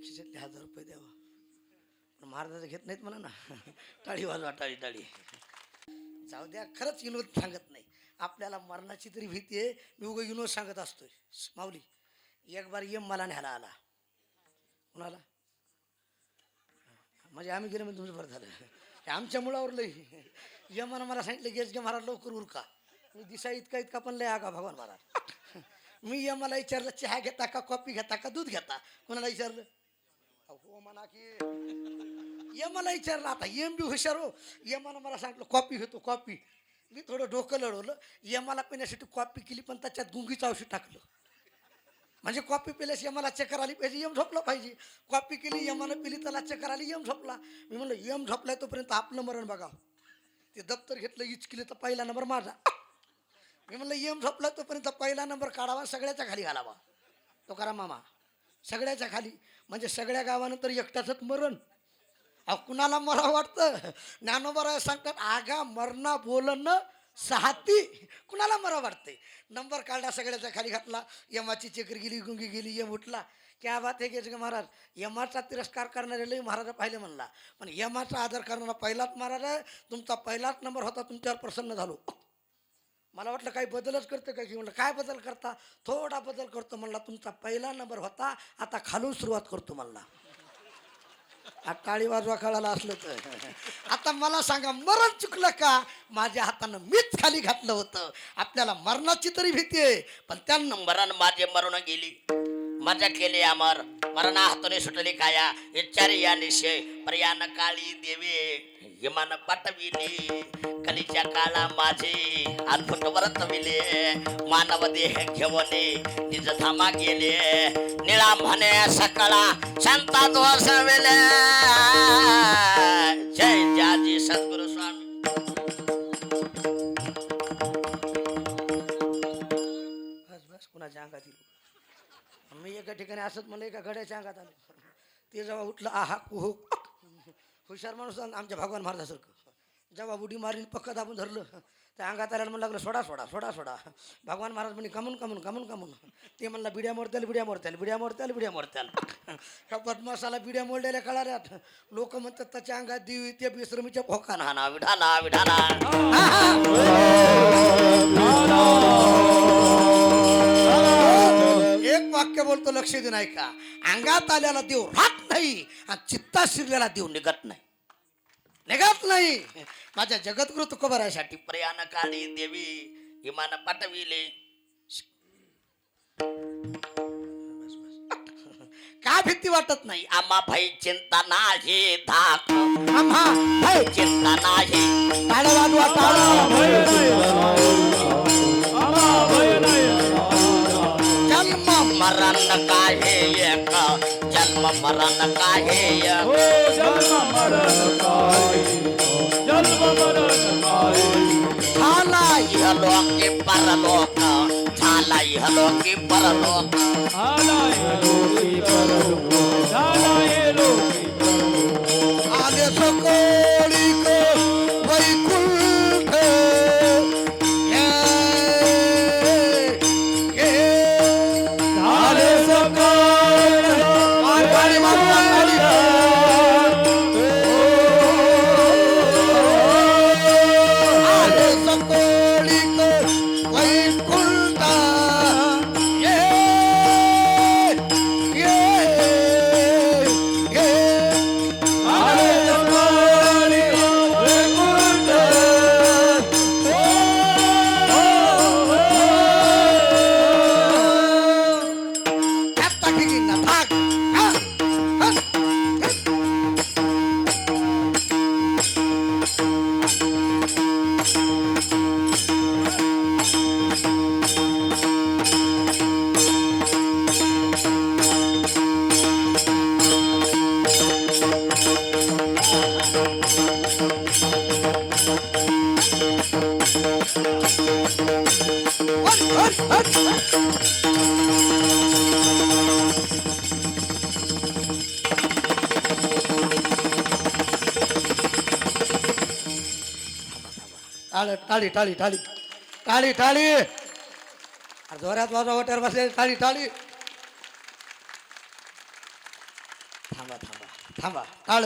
खिशातले 1000 रुपये द्यावा पण महाराजाचं घेत नाहीत म्हणा ना. टाळी वाजवा टाळी टाळी जाऊ द्या. खरंच विनोद सांगत नाही आपल्याला मरणाची तरी भीती आहे. मी उगा विनोद सांगत असतोय. माऊली एक बार यम मला न्यायला आला कुणाला म्हणजे आम्ही गेलो म्हणजे तुमचं बरं झालं आमच्या मुळावर लय यमानं मला सांगितलं गेस घे महाराज लवकर उरका. मी दिसा इतका पण लय आगा भगवान महाराज. मी यमाला विचारलं चहा घेता का कॉफी घेता का दूध घेता कोणाला विचारलं हो म्हणा की यमाला विचारलं. आता यम बी हुशार हो यमानं मला सांगितलं कॉफी घेतो कॉफी. मी थोडं डोकं लढवलं यमाला पिण्यासाठी कॉफी केली पण त्याच्यात गुंगीचं औषध टाकलं. म्हणजे कॉफी पिल्यास यमाला चक्कर आली पाहिजे, यम झोपला पाहिजे. कॉफी केली यमानं पिली, त्याला चक्कर आली, यम झोपला. मी म्हणलं यम झोपलाय तोपर्यंत आपलं मरण बघा. ते दप्तर घेतलं इचकिले तर पहिला नंबर माझा. मी म्हणलं यम झोपला तोपर्यंत पहिला नंबर काढावा, सगळ्याच्या खाली घालावा. तो करा मामा सगळ्याच्या खाली, म्हणजे सगळ्या गावानंतर एकट्याच मरण. अहो कुणाला मरा वाटतं? ज्ञानोबा सांगतात आगा मरणा बोलन सहाती, कुणाला मरा वाटते? नंबर काढला, सगळ्याच्या खाली घातला, यमाची चक्कर गेली, गुंगी गेली, यम उठला. क्या बात आहे की महाराज, यमाचा तिरस्कार करणारे लई महाराज पाहिले म्हणला, पण यमाचा आदर करणारा पहिलाच महाराज आहे. तुमचा पहिलाच नंबर होता, तुमच्यावर प्रसन्न झालो. मला वाटलं काही बदलच करते का की, म्हणलं काय बदल करता? थोडा बदल करतो म्हणला, तुमचा पहिला नंबर होता, आता खालून सुरुवात करतो म्हणला. टाळी वाजवा कळाला असलं तर. आता मला सांगा मरण चुकलं का? माझ्या हातानं मीच खाली घातलं होतं. आपल्याला मरणाची तरी भीती आहे, पण त्या मरण माझे मरण गेली, मजा केली अमर, मरणा हातून सुटली काया, इच्छारी या निशय पर्यान काळी देवे हिमान पाठविली. कलीच्या काळा माझे अद्भुत वर्तविले, मानव देह घेवले निज धामा गेले. निळा म्हणे सकळा शांता दोष वेले. जय जाजी सद्गुरु स्वामी. बस बस कुणाच्या अंगात येईल. मी एका ठिकाणी असत मला एका गड्याच्या अंगात आलो. ते जेव्हा उठलं आहा कुहू, हुशार माणूस आमच्या भगवान महाराजासारखं, जेव्हा उडी मारीन पक्क दाबून धरलं, त्या अंगात आल्याला म्हणलं लागलं सोडा सोडा सोडा सोडा. भगवान महाराज म्हणे कमून कमून कमून कमून. ते म्हणला बिड्या मोडत्याल बिड्या मोडत्याल बिड्या मोडत्याल बिड्या मोडत्याल. ह्या बदमासाला बिड्या मोडलेल्या कळाल्यात. लोक म्हणतात त्याच्या अंगात देव ते विश्रमीच्या भोका ना विठाला विठाला विठाला. एक वाक्य बोलतो लक्ष दे नाही का, अंगात आल्याला देव राहत नाही आणि चित्ता शिरलेला देव निघत नाही, निघत नाही. माझ्या जगद्गुरु तुकोबारासाठी प्रयाण काळी देवी हिमान पाठविले. का भीती वाटत नाही? आम्हा भय चिंता नाही धाक, आम्हा भय चिंता नाही. टाळ्या वाजवा, टाळ्या. जन्म मरण काहे एक, जन्म मरण काहे एक. झाला इहलोकी परलोक, झाला इहलोकी परलोक. आले सकोळीक वैकुंठ. ये, ये. आले सकोळ मारवाडी मारवाडी. आले सकोळीक वैकुंठ. ये, ये, ये. टाळी टाळी टाळी टाळी टाळी. जोरात वाजवा, वाट्यावर बसले टाळी टाळी. थांबा थांबा थांबा. टाळ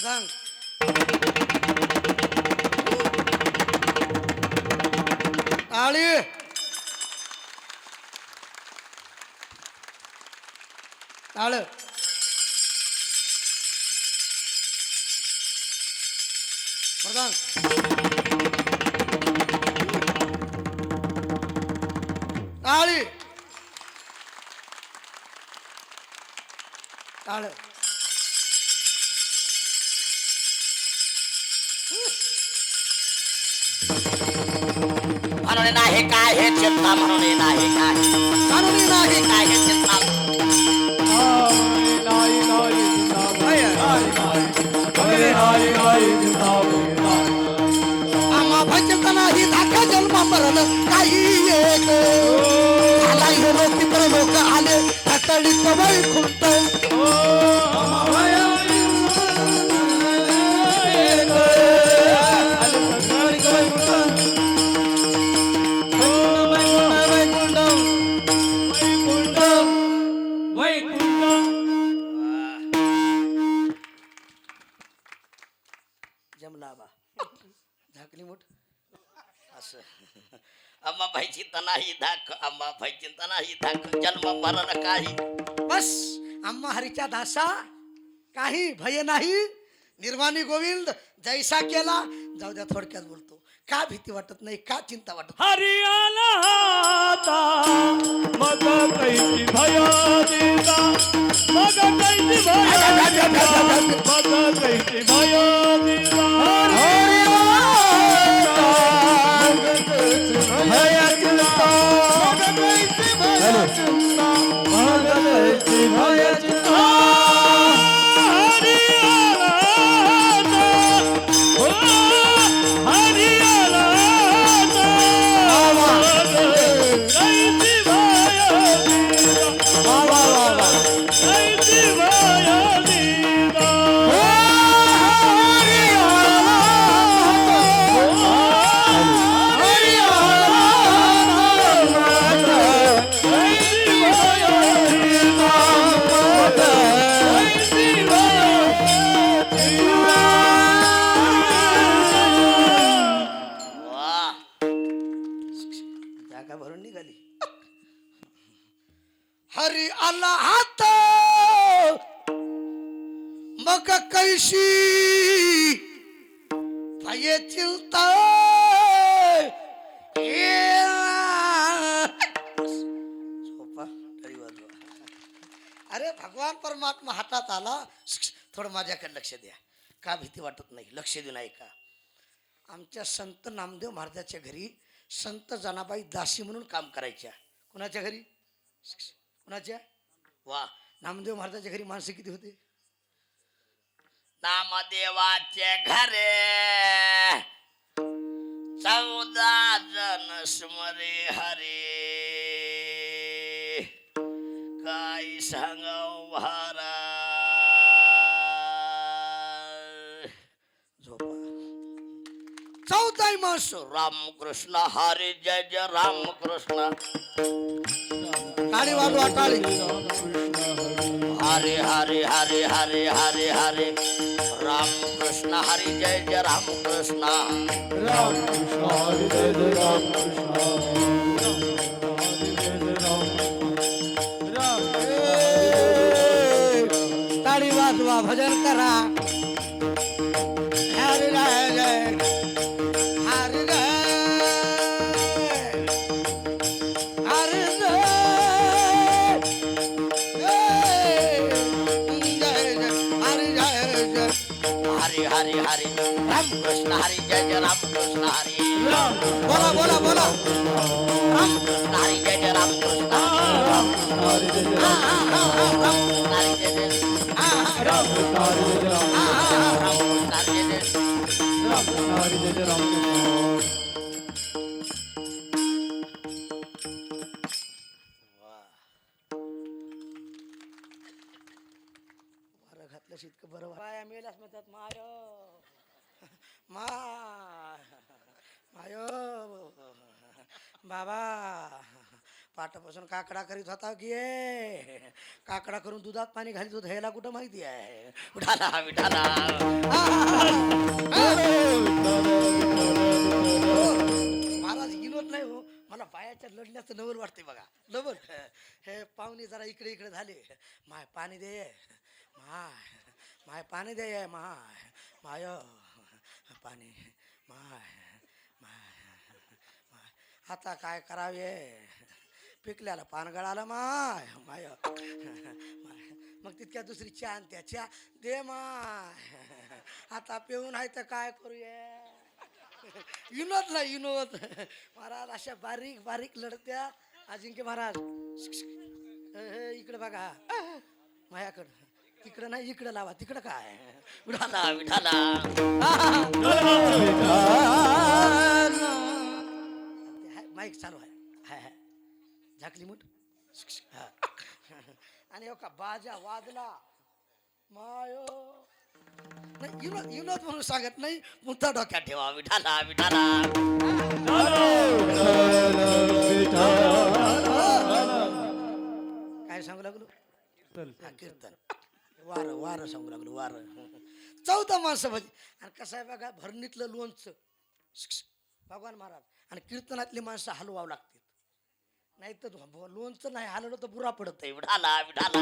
सांग. टाळी टाळ. प्रधान टाळी टाळ. म्हणून नाही काय हे चिंता म्हणून नाही काय म्हणून नाही काय हे चिंता आम्हा भजत नाही धाका जन्म मरण काही एक आला हिरो चित्र लोक आले तडीत वैकुंठ जमला बा झाकली मोठ असं अम्माबाई चिंता नाही धाक अम्माबाई चिंता नाही धाक जन्म मरण काही बस अम्मा हरीच्या दासा काही भय नाही निर्वाणी गोविंद जैसा केला जाऊ द्या थोडक्यात बोलतो का भीती वाटत नाही का चिंता वाटत हरियाला हाता मग कैची भया देता मग कैची भया मग कैची भया देता भया चिंता मग कैची भया चिंता मग कैची भया चिंता हरी आला हात मग कैशी भये चिंता झोपा तरी वाजवा अरे भगवान परमात्मा हातात आला थोडं माझ्याकडे लक्ष द्या का भीती वाटत नाही लक्ष देऊ नाही का आमच्या संत नामदेव महाराजाच्या घरी संत जनाबाई दासी म्हणून काम करायच्या कुणाच्या घरी कुणाच्या वा नामदेव महाराजाच्या घरी माणसं किती होते नामदेवाचे घरे 14 जण स्मरे हरे काय सांगाव भारा झोपा 14 माणसं रामकृष्ण हरे जय जय रामकृष्ण टाळी वाजवा टाळी हरे हरे हरे हरे हरे हरे रामकृष्ण हरे जय जय रामकृष्ण रामकृष्ण हरी जय जय रामकृष्ण टाळी वाजवा भजन करा हरे जय हरे जय हरे हरे हरे हरे रामकृष्ण हरे जय जय रामकृष्ण हरे बोला बोला बोला रामकृष्ण हरे जय जय रामकृष्ण हरी जय जय रामकृष्ण हरे जय जय रामकृष्ण हरी जय जय रामकृष्ण हरे जय जय रामकृष्ण हरी जय जय रामकृष्ण वारं घातलं इतकं बरं बाया मेलाच म्हणतात माय माय बाबा पाटापासून काकडा करीत होता की काकडा करून दुधात पाणी घालीत होत ह्याला कुठं माहिती आहे विठाला विठाला महाराज विनोद नाही हो मला पायाच्या लढण्याचं नवल वाटते बघा नवल हे पाहुणे जरा इकडे इकडे झाले माय पाणी दे माय माय पाणी दे माय माय पाणी माय माय माय आता काय करावे पिकल्याला पान गळालं माय माय माय मग तितक्या दुसरी चहा आणि त्या चहा दे माय आता पिऊन आहे तर काय करूया विनोद नाही विनोद महाराज अशा बारीक बारीक लढत्या अजिंक्य महाराज इकडे बघा माझ्याकडं तिकडं नाही इकडं लावा तिकडं काय विठाला विठाला माईक चालू आहे हाय हाय झाकली मुठ हा. आणि हो का बाजा वाजला मायो नाही विनोद विनोद म्हणून सांगत नाही मुद्दा डोक्यात ठेवा विठाला विठाला काय सांगू लागलो हा, कीर्तन वार वार सांगू लागलो वार 14 माणसं भजी आणि कसं आहे बघा भरणीतलं लोणचं भगवान महाराज आणि कीर्तनातली माणसं हलवावं लागतात नाही तर लोणचं नाही हलवलं तर बुरा पडत आहे विठाला विठाला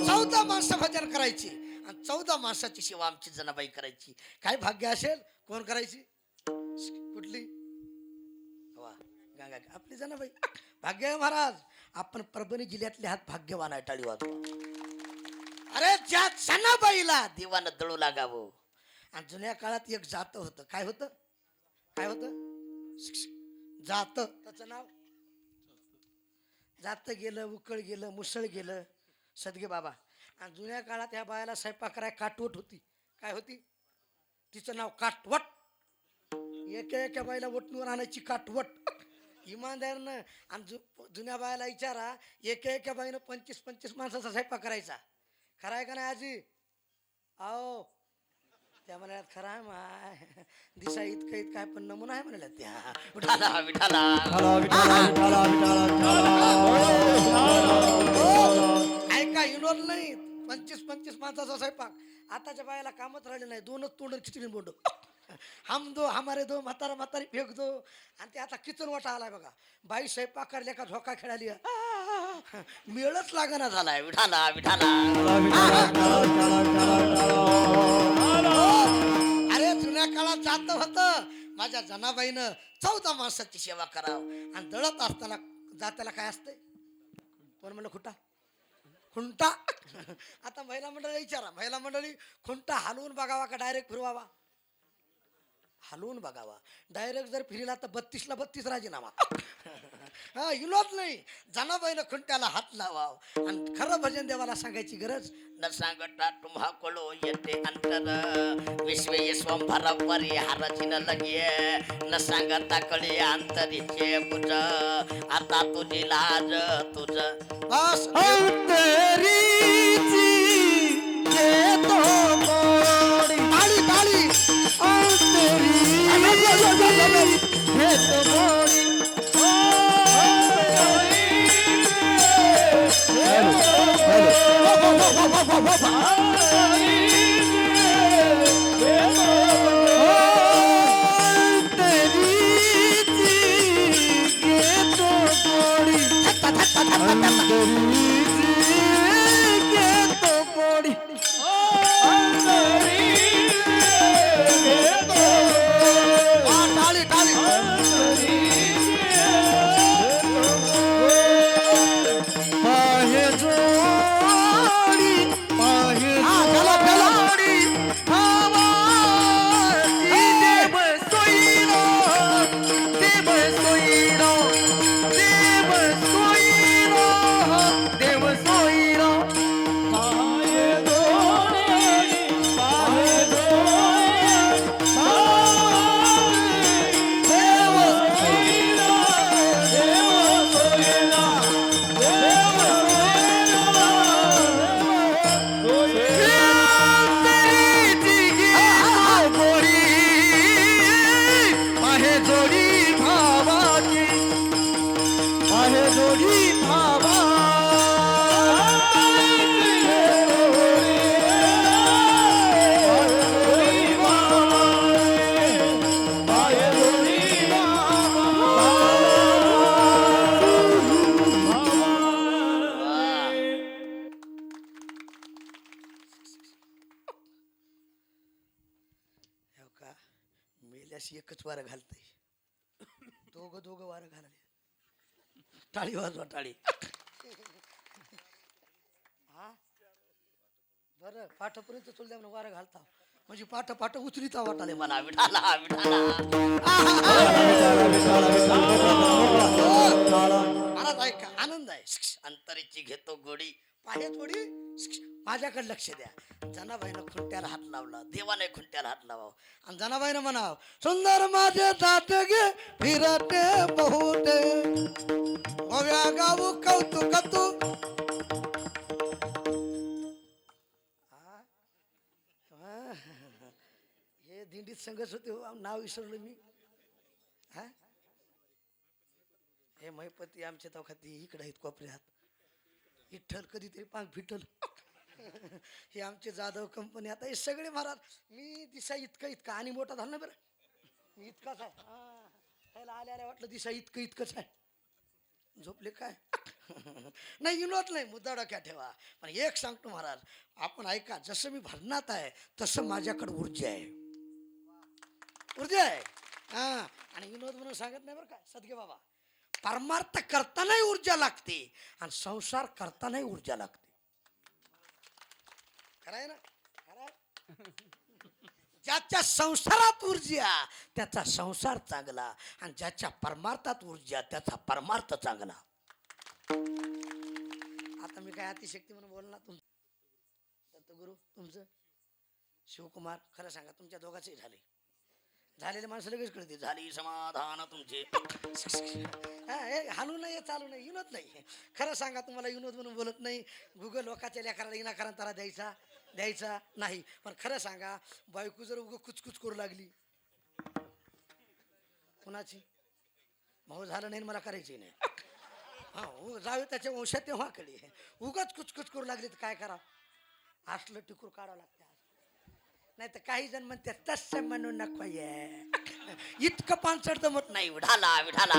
14 माणसं भजन करायची आणि 14 माणसाची सेवा आमची जनाबाई करायची काय भाग्य असेल कोण करायची कुठली वा गंगा आपली जनाबाई भाग्य आहे महाराज आपण परभणी जिल्ह्यातले हात भाग्यवान आहे टाळी वाजवा अरे ज्या जनाबाईला देवानं दळू लागावं आणि जुन्या काळात एक जात होतं काय होतं काय होतं जात त्याचं नाव जात गेलं उकळ गेलं मुसळ गेलं सदगे बाबा आणि जुन्या काळात ह्या बायाला स्वयंपाक करायला काटवट होती काय होती तिचं नाव काटवट एका एका बाईला वटणूवर आणायची काटवट इमानदारनं आणि जुन्या बायाला विचारा एका एका बाईनं 25-25 माणसाचा स्वयंपाक करायचा खरं आहे का नाही आजी आओ त्या म्हणाल्यात खरं आहे माय दिसा इतकं इतकं काय पण नमुना आहे म्हणाल्यात त्या विठाला विठाला ऐका विनोद नाही 25-25 माणसाचा स्वयंपाक आताच्या बायाला कामच राहिले नाही 2च तोंड खिचडी बोंड हम दो हमारे दो म्हातारा म्हातारी फेक दो आणि ते आता किचन वाटा आलाय बघा बाई स्वयंपाक करल्या का झोका खेळाली मेळच लागना झालाय विठाला विठाला अरे जुन्या काळात जात होत माझ्या जनाबाईनं 14 माणसाची सेवा करावं आणि दळत असताना जात्याला काय असतंय कोण म्हणलं खुटा खुंटा आता महिला मंडळी विचारा महिला मंडळी खुंटा हलवून बघावा का डायरेक्ट फिरवावा हलवून बघावा डायरेक्ट जर फिरला तर 32ला 32 राजीनामा हा विनोद नाही जनाबाईनं खुंट्याला हात लावाव आणि खरं भजन देवाला सांगायची गरज न सांगता तुम्हा कोलो येते अंतर विश्वे स्वंभर परिहाराची न लगे न सांगता कळे अंतरीचे बुज आता तुझी लाज तुझ बस ताळी ताळी ताळी ताळी मेल्याशी एकच वारं घालतंय दोघं वारं घालाले टाळी वाजवा टाळी हा बरं पाठापर्यंत चल द्या वारं घालता म्हणजे पाठ पाठ उचलीचा वाटाले मला. मला विठाला विठाला महाराज ऐका, आनंद आहे. अंतरीची घेतो गोडी. पाहे थोडी माझ्याकडे लक्ष द्या. जनाबाईनं खुंट्याला हात लावला, देवाने खुंट्याला हात लावाव. आणि जनाबाईनं म्हणाव, सुंदर माझे जात गे फिरते बहुते ओव्या गाऊ कौतुक तू. हे दिंडीत संघच होते हो, नाव विसरलो मी. हा हे महिपती आमच्या चौकात इकडे आहेत कोपऱ्यात. विठ्ठल कधीतरी पांग फिटल. हे आमचे जाधव कंपनी. आता हे सगळे महाराज मी दिसा इतका आणि मोठा झाला ना बरं. मी इतकाच आहे. ह्याला आल्या वाटलं दिसा इतकंच आहे. झोपले काय? नाही विनोद नाही, मुद्दा डोक्यात ठेवा. पण एक सांगतो महाराज, आपण ऐका, जसं मी भरणात आहे तसं माझ्याकडे ऊर्जा आहे. ऊर्जा आहे. हा आणि विनोद म्हणून सांगत नाही बरं काय सदगे बाबा. परमार्थ करतानाही ऊर्जा लागते आणि संसार करतानाही ऊर्जा लागते. खरंय ना? खरंय. ज्याच्या संसारात ऊर्जा त्याचा संसार चांगला आणि ज्याच्या परमार्थात ऊर्जा त्याचा परमार्थ चांगला. आता मी काय अतिशक्ती म्हणून बोलणार. दत्तगुरु तुमचं शिवकुमार, खरं सांगा तुमच्या दोघांचंही झालेले माणसं लगेच कळते. झाली समाधान तुमचे. हालू नाही, चालू नाही, विनोद नाही. खरं सांगा, तुम्हाला विनोद म्हणून बोलत नाही. गुगल लोकाच्या लेकराला इनाकारण तारा द्यायचा नाही. पण खरं सांगा, बायको जर उगं कुचकुच करू लागली, कुणाची भाऊ झालं नाही मला करायची नाही. हा जावे त्याच्या वंशात तेव्हा कळी. उगाच कुचकुच करू लागली तर काय करा, असलं टिकूर काढावं लागतं. नाही तर काही जण म्हणते तसं म्हणू नको ये, इतकं पानसट जमत नाही. विठाला विठाला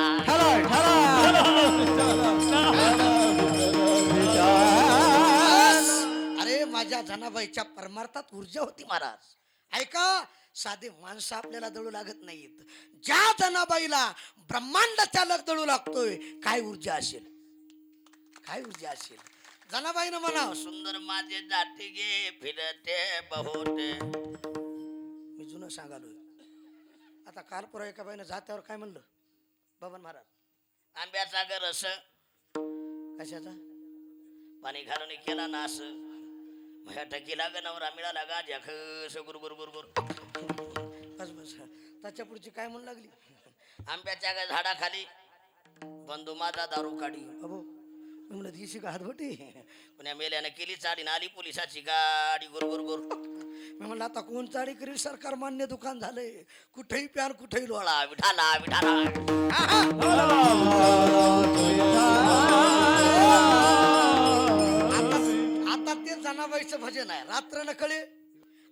अरे माझ्या जनाबाईच्या परमार्थात ऊर्जा होती महाराज. ऐका, साधे माणसं आपल्याला दळू लागत नाहीत. ज्या जनाबाईला ब्रह्मांड चालक दळू लागतोय, काय ऊर्जा असेल, काय ऊर्जा असेल. जनाबाईनं म्हणाव, सुंदर माझे जाती गे फिरते बहुते. मी जुनं सांगालोय. आता काल परवा एका बाईनं जात्यावर काय म्हणलं बबन महाराज, आंब्याचा रस कशाचा पाणी घालून केला नास. माझ्या टकीला ग नवरा मिळाला गा जखस गुर गुर गुर गुर. बस त्याच्या पुढची काय म्हणू लागली, आंब्याच्या ग झाडाखाली बंधू माझा दारू काढी. अबो मी म्हणत दिशी का हातभटी. पुण्या मेल्यानं केली चाडी आली पोलिसाची गाडी गुर गुर गुर. मी म्हणलं आता कोण चाडी करील, सरकार मान्य दुकान झालंय, कुठेही प्यान कुठेही लोळा. लोळा विठाला विठाला आता ते जनाबाईचं भजन आहे. रात्र न कळे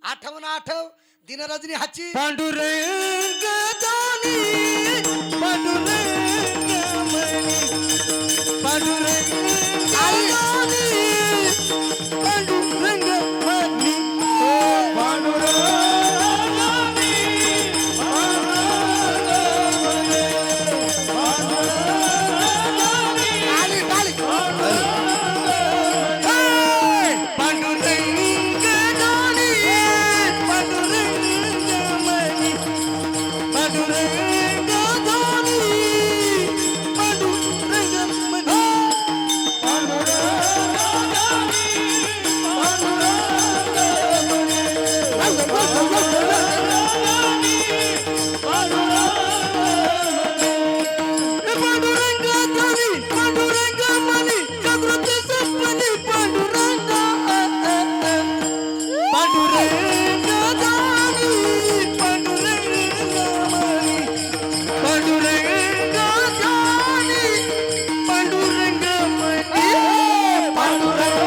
आठव ना आठव दिनरजनी हाची. पांडुरंग दानी पांडुरंग मणी पांडुरंग दानी पांडुरंग मणी पांडुरंग दानी आली आली पांडुरंग दानी पांडुरंग मणी पांडुरंग दानी पांडुरंग मणी पांडुरंग दानी पांडुरंग मणी जागृत सपनी पांडुरंग पांडुरंग दानी पांडुरंग मणी पांडुरंग दानी पांडुरंग मणी पांडुरंग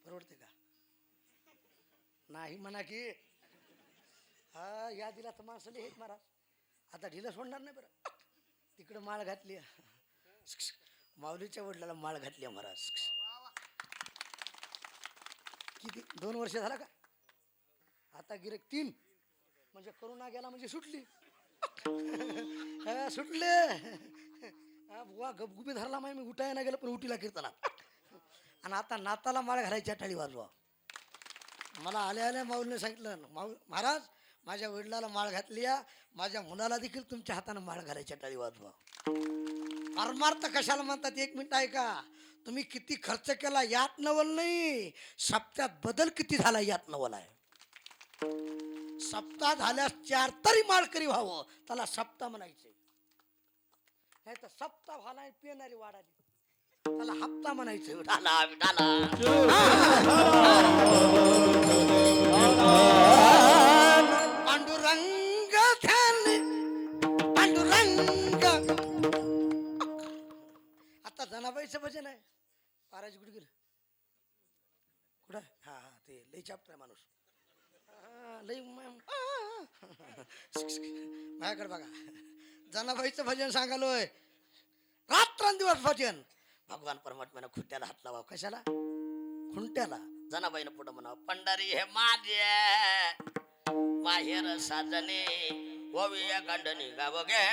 परवडते का नाही म्हणा की. हा या दिला तर माणसं लिहित महाराज. आता ढिला सोडणार नाही बरं. तिकडं माळ घातली, माऊलीच्या वडिलाला माळ घातली महाराज. किती 2 वर्ष झाला का? आता गिरेक 3, म्हणजे करोना गेला म्हणजे सुटली. सुटले. बुवा गपगुपी धरला माही, मी उठाय ना गेलं पण उठीला कीर्तना. आणि आता नाताला माळ घालायच्या टाळी वाजवा. मला आल्या आल्या माऊलीने सांगितलं, महाराज माझ्या वडिलाला माळ घातली, माझ्या मुलाला देखील तुमच्या हाताने माळ घालायच्या टाळी वाजवा. परमार्थ कशाला म्हणतात? 1 मिनिट ऐका. तुम्ही किती खर्च केला यात नवल नाही, सप्त्यात बदल किती झाला यात नवल आहे. सप्ताह झाल्यास 4 तरी माळकरी व्हावं, त्याला सप्ताह म्हणायचे. नाही तर सप्ताह व्हायला पिणारी वाढाली, त्याला हप्ता म्हणायचं. विठाला विठाला. पांडुरंग झाले पांडुरंग. आता जनाबाईचं भजन आहे. पाराजी कुठे गेलं? कुठं? हा हा, ते लई चापतोय माणूस. लई माझ्याकडे बघा. जनाबाईचं भजन सांगालोय, रात्रंदिवस भजन. भगवान परमात्म्यानं खुंट्याला हात लावा. कशाला? खुंट्याला. जनाबाईनं पुढं म्हणावं, पंढरी हे माझे माहेर साजने ओविया गंडणी गाव गे.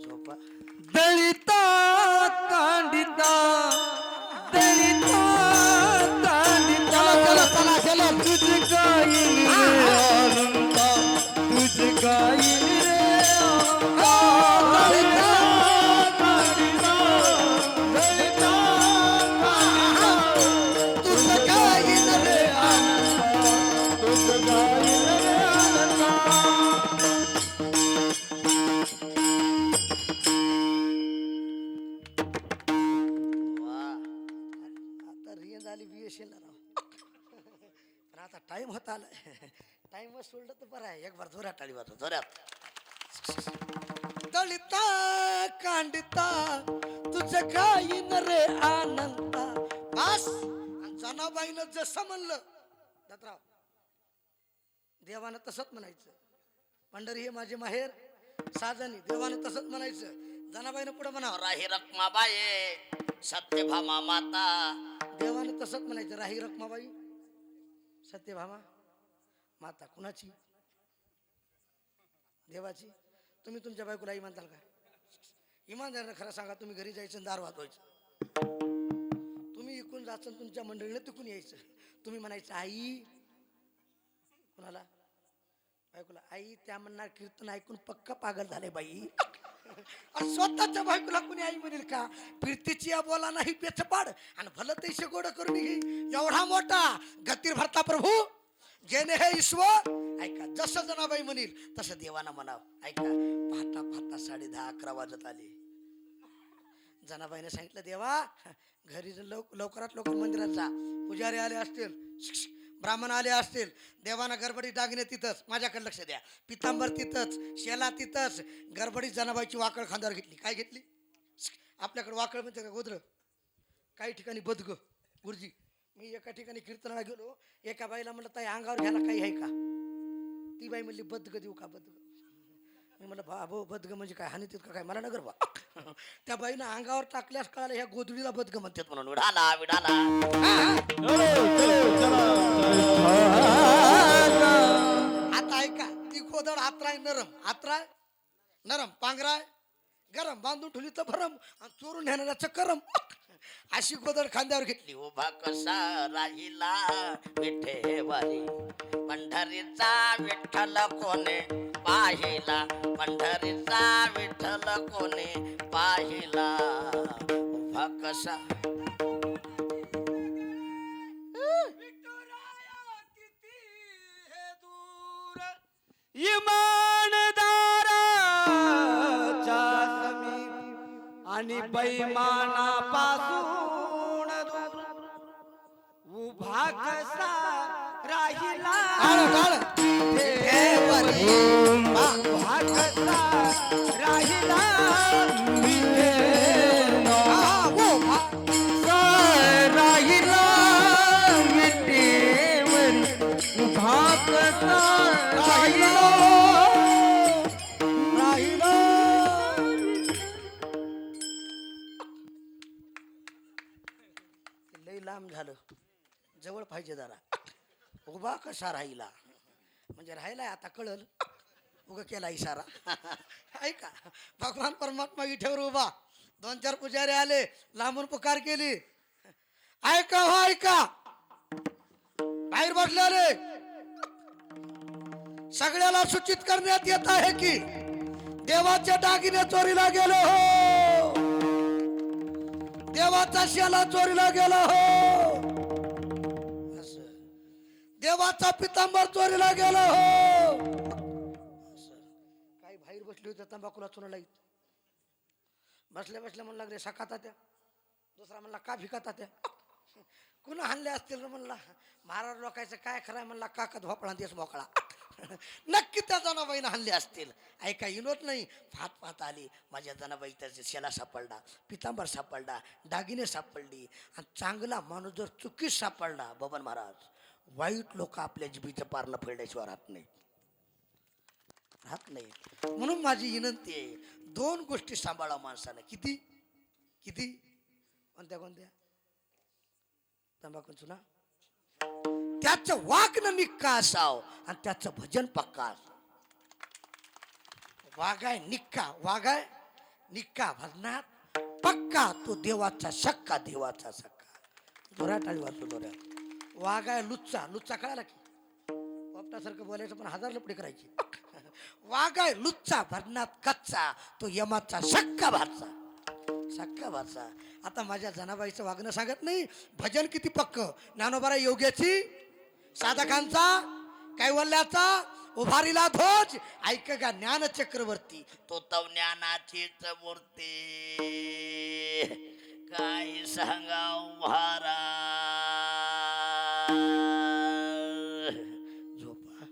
झोपा. दलिता कांडिता दलिता कांडिता. चला चला चला. तुझ गाईन रे आनंदा, तुझ गाईन रे दलिता कांडिता दलिता कांडिता. तुझं गाईन रे आनंदा, तुझ गाईन रे आनंदा. आता रिय झाली BSc ला राव. पण आता टाइम होत आलाय. टाइम सोडलं तर बरं आहे. एक बार जोरात टाळी वाजव, जोरात. दलिता कांडिता तुझं गाईन रे आनंदा. बस. आणि जनाबाईनं जसं म्हणलं दत्तराव, देवानं तसंच म्हणायचं. पंढरी हे माझे माहेर साजनी, देवानं तसंच म्हणायचं. जनाबाईनं पुढे म्हणावं, राही रखमाबाई सत्यभामा माता. देवानं तसंच म्हणायचं. राही रखमाबाई सत्यभामा माता. कुणाची? देवाची. तुम्ही तुमच्या बायकोला आई म्हणताल का? इमानदारीनं खरं सांगा. तुम्ही घरी जायचं आणि दार वाजवायचं. तुम्ही इकून जायचं, तुमच्या मंडळीने तिकून यायचं. तुम्ही म्हणायचं आई. कुणाला? बायकोला. आई. त्या म्हणणार कीर्तन ऐकून पक्का पागल झाले बाई. आणि स्वतःच्या बायकोला कोणी आई म्हणेल का? फिरतीची या बोला नाही पेचपाड आणि भलं तैसे गोड करून घे. एवढा मोठा गतीर भरता प्रभू जेने हे ईश्वर. ऐका, जसं जनाबाई म्हणेल तसं देवाना म्हणाव. ऐका, पाहता पाहता 10:30-11 वाजत आले. जनाबाईने सांगितलं, देवा घरी लवकरात लवकर मंदिरात जा. पुजारी आले असतील, ब्राह्मण आले असतील. देवाना गडबडी दागिने तिथंच. माझ्याकडे लक्ष द्या. पितांबर तिथंच, शेला तिथंच. गडबडीत जनाबाईची वाकळ खांद्यावर घेतली. काय घेतली? आपल्याकडे वाकळ म्हणजे का गोद्र, काही ठिकाणी बदग गुरुजी. मी एका ठिकाणी कीर्तनाला गेलो. एका बाईला म्हणलं, ताई अंगावर घ्यायला काही आहे का? ती बाई म्हणली, बदग देऊ का? बदग. मी म्हणलं, बाबो बदग म्हणजे काय? हानी का काय? मला नगर बा. त्या बाईनं अंगावर टाकल्यास कळालं ह्या गोधडीला बदग म्हणतात म्हणून. विठाला विठाला. आता ऐका, ती गोदड आत्राय नरम, आत्राय नरम, पांघराय गरम, बांधून ठेवली तर भरम आणि चोरून नेणाऱ्याचं करम. अशी गोदड खांद्यावर घेतली. उभा कसा राहिला विठेवारी, पंढरीचा विठ्ठल कोणे पाहिला, पंढरीचा विठ्ठल कोणे पाहिला. उभा कसा. इमानदाराच्या समीप आणि बैमानापासून दूर उभा कसा राहिला विठेवरी. उभा कसा राहिला राहिला विठेवरी. लांब झालं, जवळ पाहिजे जरा. उभा कसा राहिला म्हणजे राहिलाय आता कळल. उगा केला इशारा. ऐका, भगवान परमात्मा विठेवर उभा, 2-4 पुजारी आले, लांबून पुकार केली. ऐका हो ऐका, बाहेर बसलेले सगळ्याला सूचित करण्यात येत आहे की देवाचे दागिने चोरीला गेले हो, देवाचा शेला चोरीला गेला हो, असं देवाचा पितांबर चोरीला गेला हो. असं काही बाहेर बसली होती तंबाखूला चुनाला बसल्या बसल्या म्हणला रे सकाता त्या, दुसरा म्हणला का भिकाता त्या, कुणा हाणले असतील रे म्हणला. महाराज लोकांचं काय खरंय म्हणला, काका धोपळा देश मोकळा. नक्की त्या जनाबाईनं हाणले असतील. ऐका इनोत नाही, फात फात आली माझ्या जनाबाई, त्याचा शेला सापडला, पितांबर सापडला, दागिने सापडली. आणि चांगला माणूस जर चुकीत सापडला बबन महाराज, वाईट लोक आपल्या जिभीचं पारणं फेडल्याशिवाय राहत नाही, राहत नाही. म्हणून माझी विनंती आहे, 2 गोष्टी सांभाळा माणसानं. किती किती कोणत्या कोणत्या? तंबाखू चुना, त्याचं वागणं निक्का असाव आणि त्याचं भजन पक्का असाव. वागाय निक्का, वागाय निक्का, भजनात पक्का, तो देवाचा सक्का, देवाचा सक्का. जोऱ्या टाळी वाचतो जोऱ्या. वागाय लुच्चा, लुच्चा कळाला की पोपटासारखं बोलायचं पण 1000 लपडी करायची. वागाय लुच्चा, भजनात कच्चा, तो यमाचा सक्का भाचा, सक्का भाचा. आता माझ्या जनाबाईचं वागणं सांगत नाही, भजन किती पक्क. ज्ञानोबा योग्याची, साधकांचा, कैवल्याचा, उभारीला ध्वज. ऐक का ज्ञान चक्रवर्ती, तो तव ज्ञानाचीच मूर्ती, काय सांगाव महाराज. झोपा.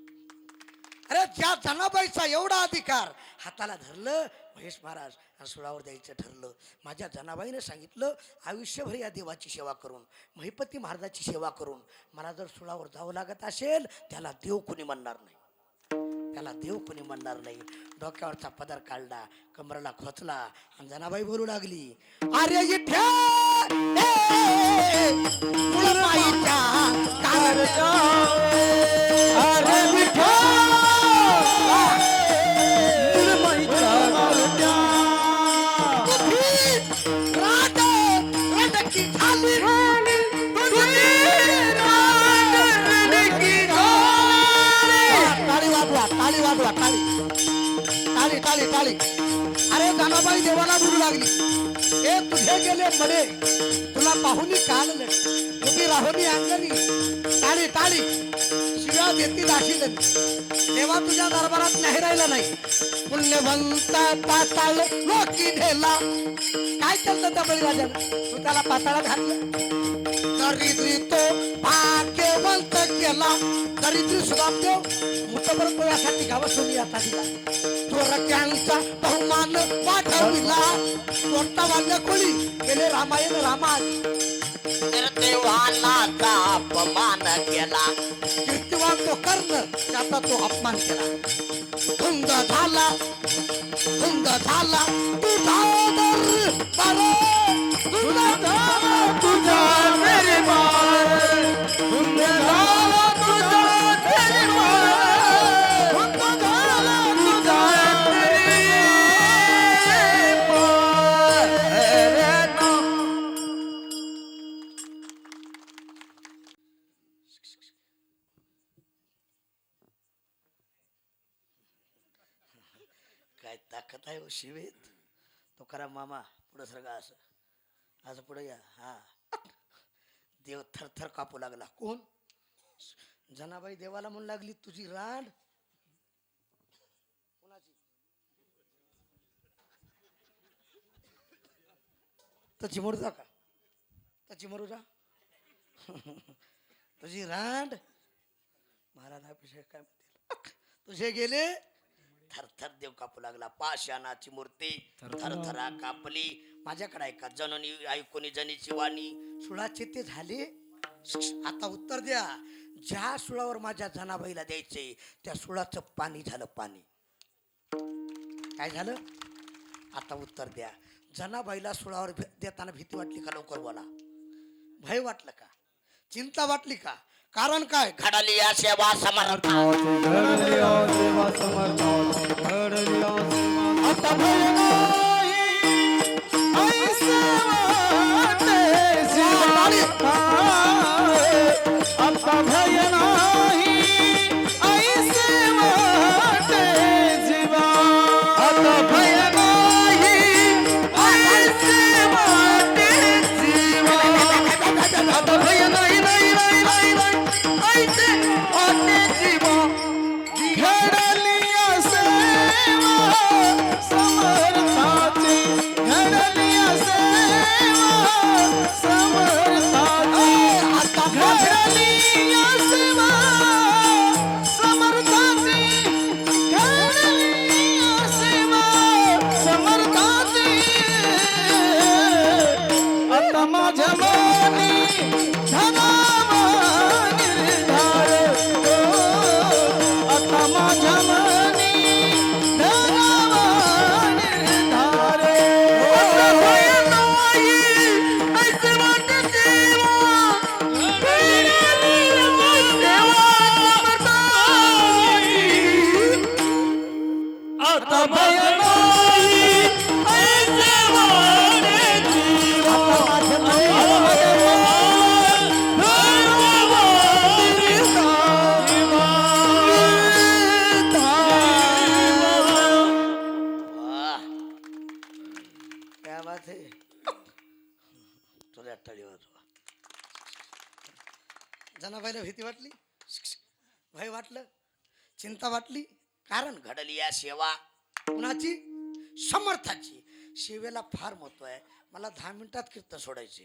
अरे ज्या जनाबाईचा एवढा अधिकार, हाताला धरलं महेश महाराज आणि सुळावर द्यायचं ठरलं. माझ्या जनाबाईने सांगितलं, आयुष्यभर या देवाची सेवा करून, महिपती महाराजाची सेवा करून मला जर सुळावर जावं लागत असेल, त्याला देव कुणी म्हणणार नाही, त्याला देव कुणी म्हणणार नाही. डोक्यावरचा पदर काढला, कमराला खोचला आणि जनाबाई बोलू लागली, अरे इथे टाळी टाळी. अरे जनाबाई देवाला बोलू लागली, ए तुझे गेले मडे, तुला पाहुनी काढलं, तुझी राहुनी अंगणी. टाळी टाळी, शिव्या देती दाशी देवा तुझ्या दरबारात नाही राहिला नाही. पुण्यवंत पाताळ लोकी ढेला. काय केलं त्या बळीराजानं, तू त्याला पाताळात घातलं. दरिद्री तो भाग्यवंत केला, दरिद्री सुदामदेव मुठभर पोयासाठी गाव सोडली आता दिला. चोरट्यांचा बहुमान वाढविला, चोरटावाल्या कोळी केले रामायण रामायण. तर देवानाचा अपमान केला, कीर्तिवान तो कर्ण, त्याचा तो अपमान केला. धुंद झाला, धुंद झाला तुझा दरबार, धुंद झाला तुझा दरबार, धुंद झाला तुझा दरबार, धुंद झाला तुझा काय ताकद आहे हो शिवेत. तो करा मामा पुढं सरगा, असं असं पुढे या. हा, देव थरथर कापू लागला. कोण? जनाबाई देवाला म्हणू लागली, तुझी रांड कोणाची? तर चिमरू जा का, तर चिमरू जा. तुझी रांड महाराज अभिषेक काय म्हणतील, तुझे गेले. थरथर देव कापू लागला. पाषाणाची मूर्ती थरथरा कापली. माझ्याकडे ऐका, जननी ऐकून जनीची वाणी, सुळाचे ते झाले. आता उत्तर द्या, ज्या सुळावर माझ्या जनाबाईला द्यायचे त्या सुळाचं पाणी झालं पाणी. काय झालं? आता उत्तर द्या. जनाबाईला सुळावर देताना भीती वाटली का? लवकर बोला. भय वाटलं का? चिंता वाटली का? कारण काय? घडली या सेवा समर्थ घडलिया सेवा समर्थाची घडलिया सेवा आता भय नाही ऐसे वाटे जीवा आता भय नाही ऐसे वाटे जीवा आता भय नाही ऐसे वाटे जीवा आता भय नाही नाही नाही नाही नाही ऐसे वाटे जीवा घडलिया सेवा समर्थाची घडलिया सेवा समर्थाची आता घडलिया सेवा समर्थाची घडलिया सेवा समर्थाची आता माझ्या मनी धनावा निर्धार आता माझ्या मनी धनावा निर्धार आता भय नाही ऐसे वाटे जीवा आता भय नाही ऐसे वाटे जीवा आता माझ्या वाह, क्या बात है. तुझ्या तळी वाजवा. जनाबाईला भीती वाटली, भय वाटलं, चिंता वाटली. कारण घडली या सेवा कुणाची? समर्थाची. सेवेला फार महत्व आहे. मला 10 मिनिटात कीर्तन सोडायचे.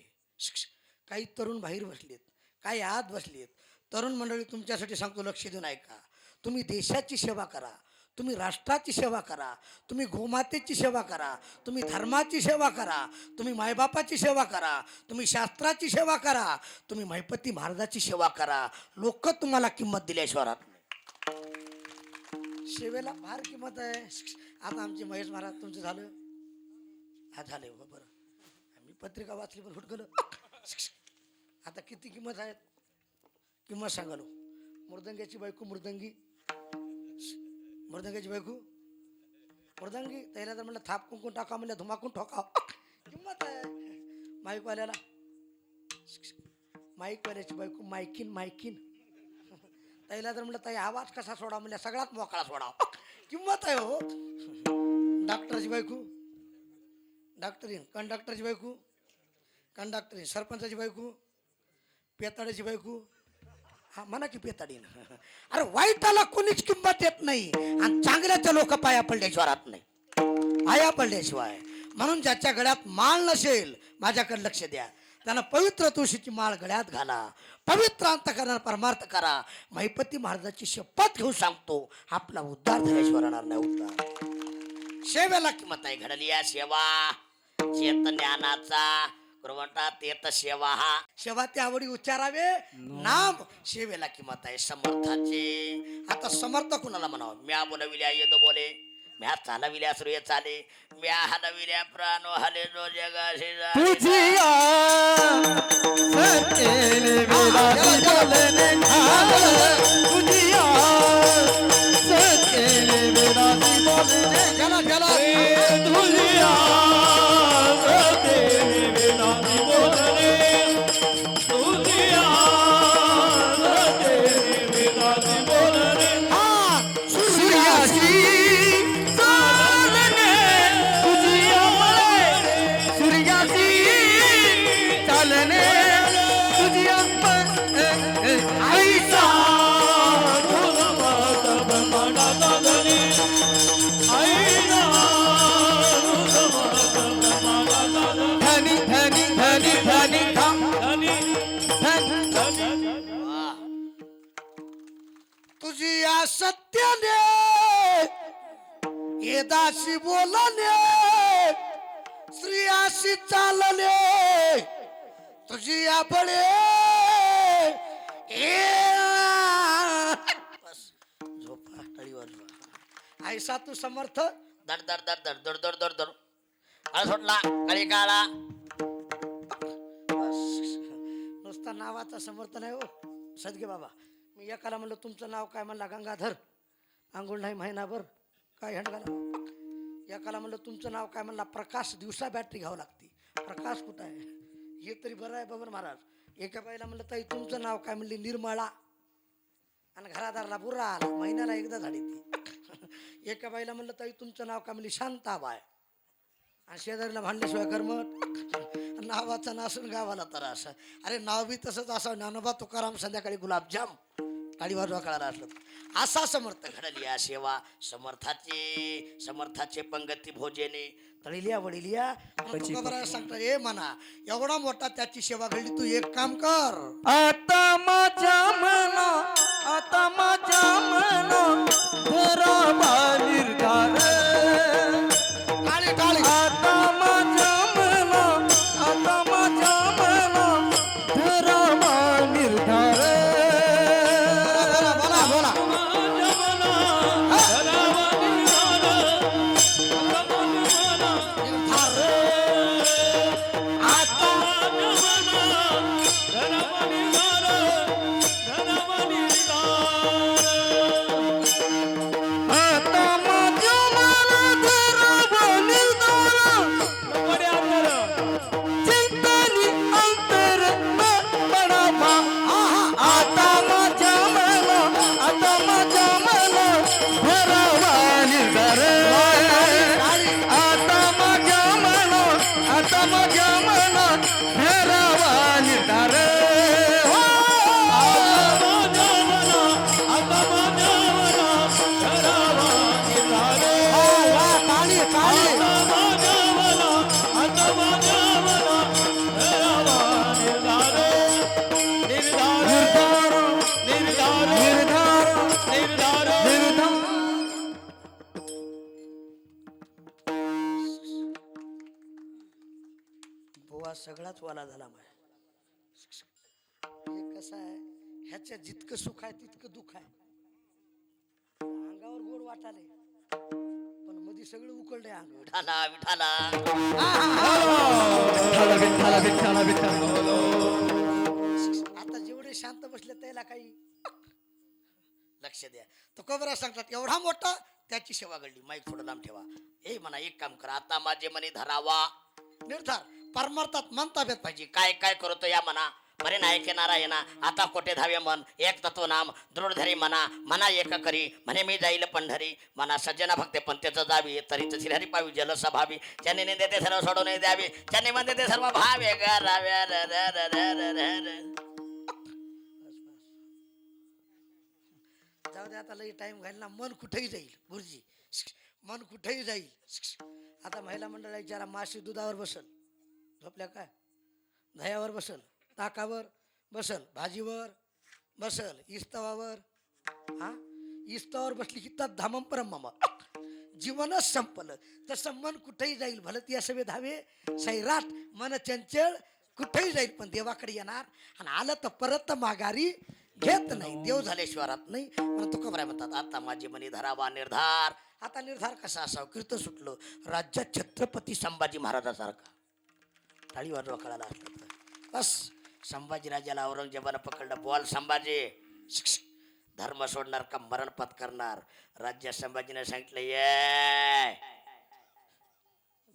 काही तरुण बाहेर बसलेत, काही आत बसलेत. तरुण मंडळी तुमच्यासाठी सांगतो, लक्ष देऊन ऐका. तुम्ही देशाची सेवा करा, तुम्ही राष्ट्राची सेवा करा, तुम्ही गोमातेची सेवा करा, तुम्ही धर्माची सेवा करा, तुम्ही मायबापाची सेवा करा, तुम्ही शास्त्राची सेवा करा, तुम्ही महिपती महाराजाची सेवा करा. लोक तुम्हाला किंमत दिल्याशिवाय राहत नाही. सेवेला फार किंमत आहे. आता आमचे महेश महाराज तुमचं झालं, हा झाले हो बरं. मी पत्रिका वाचली पण फुटकलं. आता किती किंमत आहेत? किंमत सांगालो. मृदंग्याची बायको मृदंगी, मृदंगाची बायको मृदंगी. त्याला जर म्हणलं थाप कुंकून टाका, म्हणलं धुमाकून ठोका. किंमत आहे. माईकवाल्याला, माईकवाल्याची बायको मायकीन मायकीन. त्याला जर म्हणलं ताई आवाज कसा सोडा, म्हणलं सगळ्यात मोकळा सोडा. किंमत आहे हो. डॉक्टरची बायको डॉक्टरीन, कंडक्टरची बायको कंडक्टरीन, सरपंचाची बायको पेताड्याची बायको. हा म्हणा की पेताडीन. अरे वाईटाला कोणीच किंमत येत नाही आणि चांगल्याच्या लोक पाया पडल्याशिवाय राहत नाही, पाया पडल्याशिवाय. म्हणून ज्याच्या गळ्यात माळ नसेल, माझ्याकडे लक्ष द्या, त्यांना पवित्र तुळशीची माळ गळ्यात घाला, पवित्र अंतकरणात परमार्थ करा. महिपती महाराजाची शपथ घेऊन सांगतो, आपला उद्धार झाल्याशिवाय राहणार नाही. उद्धार सेवेला किंमत आहे. घडली या सेवा चेत ज्ञानाचा कुरवंटा तेत सेवा. हा सेवा ते आवडी उच्चारावे नाम. सेवेला किंमत आहे. समर्थाचे. आता समर्थ कुणाला म्हणावं? म्या बोलविल्या येद बोले, म्या चालविल्या सूर्य चाले, म्या हलविल्या प्राण हले जो जगाशी जाणे. तुझिया सतेने विलासी बोलने तुझिया सतेने विलासी बोलने चला चला. तुझिया सतेने विलासी बोलने तुझिया सतेने विलासी बोलने सूर्यासी चालने तुझिया सूर्यासी चालने तुझिया ऐसा धनी धनी धनी धनी धनी वाह. तुझी या सत्याने येदाशी बोलणे, स्त्रियाशी चालणे, तुझी या बळे बस झोपा, टाळी वाजवा. ऐसा तू समर्थ. दड दड दड दड दड दड दड दड काळ सोडला, काळी काळा. बस. नुसतं नुसता नावाचा समर्थ नाही हो सदगे बाबा. मी एकाला म्हणलं तुमचं नाव काय, म्हणला गंगाधर. आंघोळ नाही महिनाभर, काय हंडगाला. एकाला म्हणलं तुमचं नाव काय, म्हणला प्रकाश. दिवसा बॅटरी घ्यावं लागते. प्रकाश कुठं आहे, हे तरी बरं आहे बाबर महाराज. एका बाईला म्हणलं ताई तुमचं नाव काय, म्हणली निर्मळा. आणि घरादारला बुरा आला, महिन्याला एकदा झाली ती. एका बाईला म्हणलं ताई तुमचं नाव काय, म्हणली शांताबाय. आणि शेजारीला भांडल्याशिवाय करमत. नावाचा नासून गावाला तर असं. अरे नाव बी तसंच असं. ज्ञानोबा तुकाराम संध्याकाळी गुलाबजाम काळी वाजवा कळाला असलं. असा समर्थ घडली या सेवा समर्थाचे पंगती भोजने तळिलिया वडिलिया. सांगतात ए म्हणा एवढा मोठा त्याची सेवा घडली, तू एक काम कर. आता माझ्या मना, आता माझ्या मना धरावा निर्धार. टाळी टाळी. आता माझ्या मना, आता माझ्या मना धरावा निर्धार. बोला बोला. बुवा सगळाच वाला झाला माय. हे कसं आहे, ह्याच्या जितकं सुख आहे तितकं दुःख आहे. अंगावर गोड वाटाले पण मध्ये सगळं उकळलंय अंग. विठाला विठाला. आता जेवढे शांत बसले त्याला काही लक्ष द्या. तो कबरा सांगतात एवढा मोठा त्याची सेवा घडली. माईक थोडं लांब ठेवा. ए म्हणा एक काम करा, आता माझे मनी धरावा निर्धार. परमार्थात मन ताब्यात पाहिजे. काय काय करतो या म्हणा. मरे नायके नारायणा आता कोठे धावे मन. एक तत्व नाम दृढ धरी म्हणा. म्हणा एक करी म्हणे मी जाईल पंढरी. म्हणा सज्जना भक्ते पण त्याचं जावी. तरी तशी हरी पावी जल स्वभावी. ज्याने नेते ते सर्व सोडून द्यावी. ज्याने म्हणते ते सर्व भावे कराव्या. जाऊ दे आता लई टाइम घालला. मन कुठेही जाईल गुरुजी, मन कुठेही जाईल. आता महिला मंडळाला विचारा, माशी दुधावर बसल, झोपल्या काय, दह्यावर बसल, ताकावर बसल, भाजीवर बसल, इस्तवावर. हा इस्तवावर बसली की तर धामम परम मम. जीवनच संपलं. तसं मन कुठेही जाईल. भलं ती असे धावे सैराट. मन चंचल कुठेही जाईल पण देवाकडे येणार. आणि आलं तर परत माघारी घेत नाही. देव झाल्याशिवाय राहत नाही. म्हणून तुका बरं म्हणतात आता माझी मनी धरावा निर्धार. आता निर्धार कसा असावा. कीर्तन सुटलं. राज्यात छत्रपती संभाजी महाराजासारखा. टाळी वाजवा कळाला असलं तर बस. संभाजीराजाला औरंगजेबानं पकडलं. बोल संभाजी. धर्म सोडणार का मरण पत्करणार. राज्य संभाजीने सांगितलं ये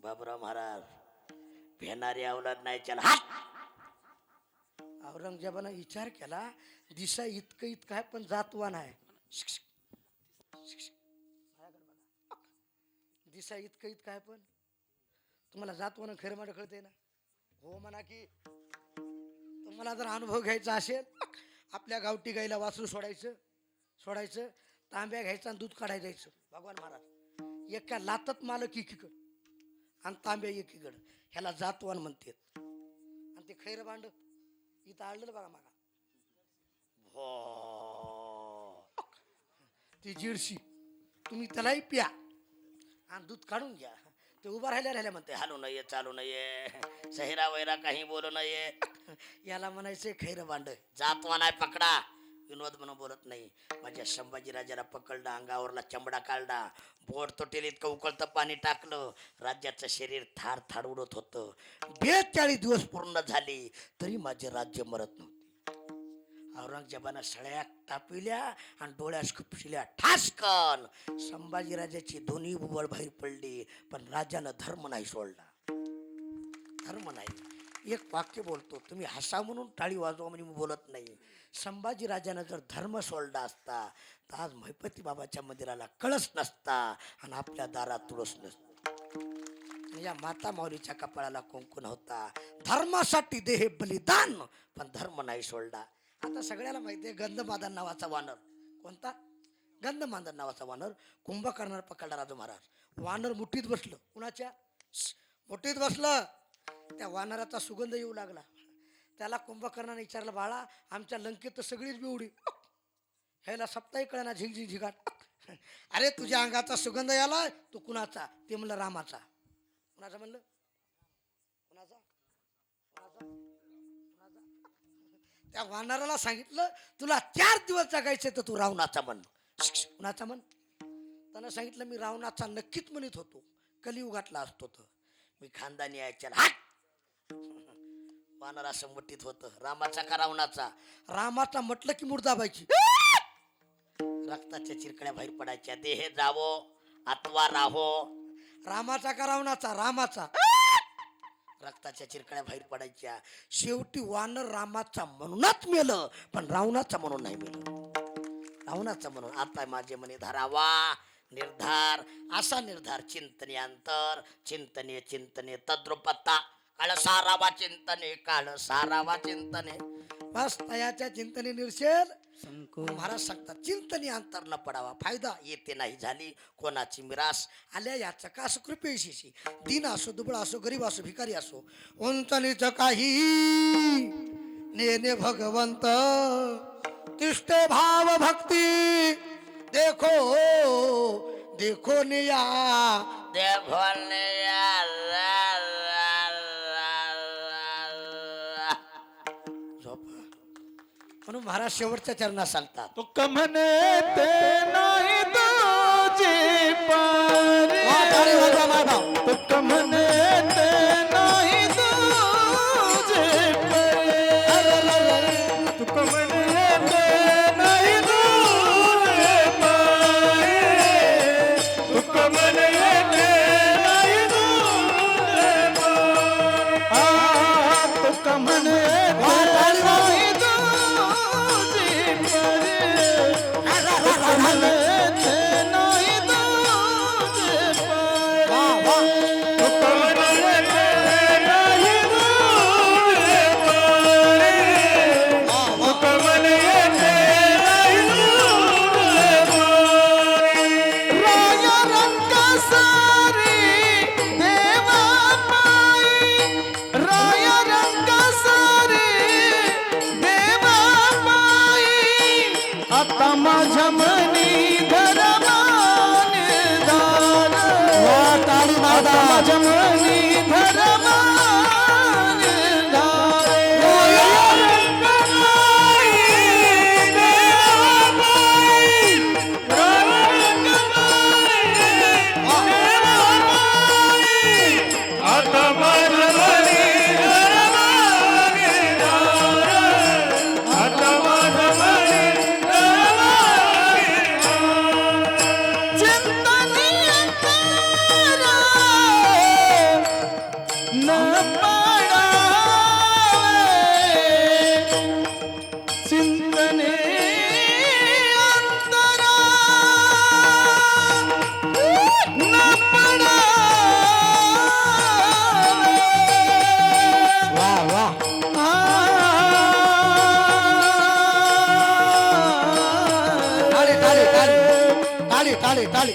बाबुराव महाराज भेणारी अवलाद नाही चल हात. औरंगजेबानं विचार केला दिसा इतकं इतकं आहे पण जातवान आहे. दिसा इतकं इतकं आहे पण तुम्हाला जातवान खरं माझं कळतंय ना. हो म्हणा की तुम्हाला जर अनुभव घ्यायचा असेल आपल्या गावठी गाईला वासरू सोडायचं तांब्या घ्यायचा आणि दूध काढायला जायचं. भगवान महाराज एका लातत मालक एकीकडं आणि तांब्या एकीकडं. ह्याला जातवान म्हणतात. आणि ते खैर भांड इथं आडलं बघा मागा. ती जिरशी तुम्ही त्यालाही प्या आणि दूध काढून घ्या. ते उभा राहिल्या म्हणते हालू नये चालू नये सहिरा वैरा काही बोलू नये. याला म्हणायचे खैर भांड. जातवान आहे पकडा. विनोद म्हणून बोलत नाही. माझ्या संभाजीराजाला पकडलं. अंगावरला चमडा काढला. बोट तोटेल इतकं उकळतं पाणी टाकलं. राज्याचं शरीर थार थार उडत होतं. 42 दिवस पूर्ण झाले तरी माझे राज्य मरत नव्हते. औरंगजेबानं सळ्या टापिल्या आणि डोळ्यास खुपशिल्या ठासकन. संभाजीराजाची दोन्ही बुबळ बाहेर पडली, पण राजानं धर्म नाही सोडला. धर्म नाही. एक वाक्य बोलतो, तुम्ही हसा म्हणून टाळी वाजवा म्हणून मी बोलत नाही. संभाजीराजानं जर धर्म सोडला असता तर आज महिपती बाबाच्या मंदिराला कळस नसता आणि आपल्या दारात तुळस नसतं. या माता माऊलीच्या कपाळाला कुंकू होता. धर्मासाठी देह बलिदान, पण धर्म नाही सोडला. आता सगळ्याला माहिती आहे गंधमादन नावाचा वानर. कोणता? गंधमादन नावाचा वानर कुंभकर्णाला पकडला राजा महाराज. वानर मुठीत बसलं. कुणाच्या मुठीत बसलं. त्या वानराचा सुगंध येऊ लागला. त्याला कुंभकर्णाने विचारलं, बाळा आमच्या लंकेत तर सगळीच बिवडी, ह्याला सप्ताही कळना झिंग झिगाट. अरे तुझ्या अंगाचा सुगंध याला, तू कुणाचा? ते म्हणलं रामाचा. कुणाचा म्हणलं? कुणाचा? त्या वानराला सांगितलं, तुला 4 दिवस जगायचे तर तू रावणाचा म्हण. कुणाचा म्हण? त्यानं सांगितलं, मी रावणाचा नक्कीच म्हणत होतो, कलियुगातला असतो तर मी खानदानी यायच्या. वानर असं मोठीत होतं. रामाचा का रावणाचा? रामाचा म्हटलं की मुर्दाबाईची रक्ताच्या चिरकड्या बाहेर पडायच्या. देह जावो अथवा राहो. रामाचा का रावणाचा? रामाचा. रक्ताच्या चिरकड्या बाहेर पडायच्या. शेवटी वानर रामाचा म्हणूनच मेलं, पण रावणाचा म्हणून नाही मेलं. रावणाचा म्हणून. आता माझे मने धरावा निर्धार, असा निर्धार चिंतने अंतर, चिंतने चिंतने तद्रुपता, काळ सारावा चिंतने, काळ सारावा चिंतने. बस तयाच्या चिंतने निर्शेल. महाराज सांगतात, चिंतने अंतर न पडावा, फायदा येते नाही झाली कोणाची मिरास. आल्या याचं का असो कृपेशीशी, दिन असो दुबळा असो गरीब असो भिकारी असो, उंचनीच काही नेने भगवंत, तिष्ठे भाव भक्ती, देखो देखो निया, देखो निया. म्हणून महाराज शेवटच्या चरणात सांगतात, तुक म्हणे ते नाही तुझी पारी, तुक म्हणे ते नाही तुझी पारी, तुक म्हणे ते नाही तुझी पारी, तुक म्हणे ते नाही तुझी पारी, तुक म्हणे माझ्या मनी धर्मान दान, माझ्या मनी धर्मान दान, आता माझ्या मनी टाळी टाळी.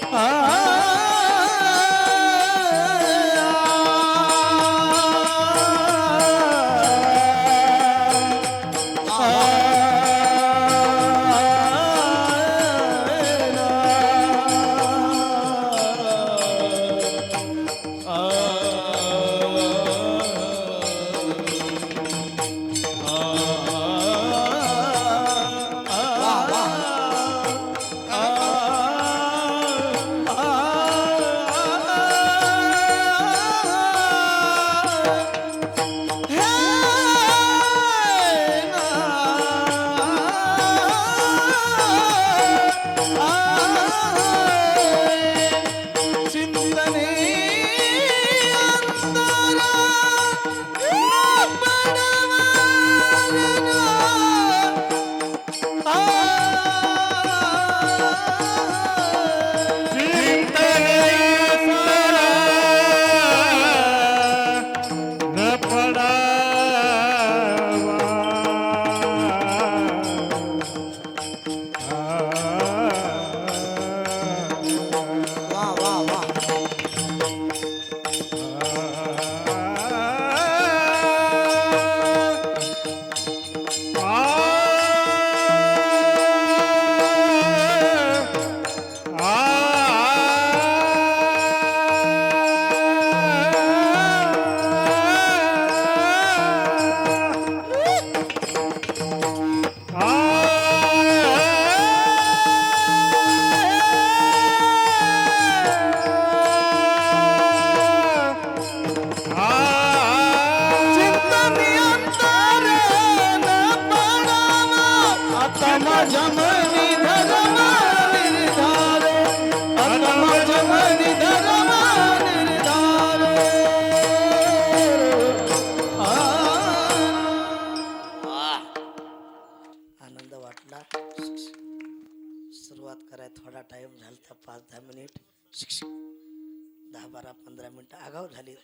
10, 12, 15 मिनिटं आगाव झाली.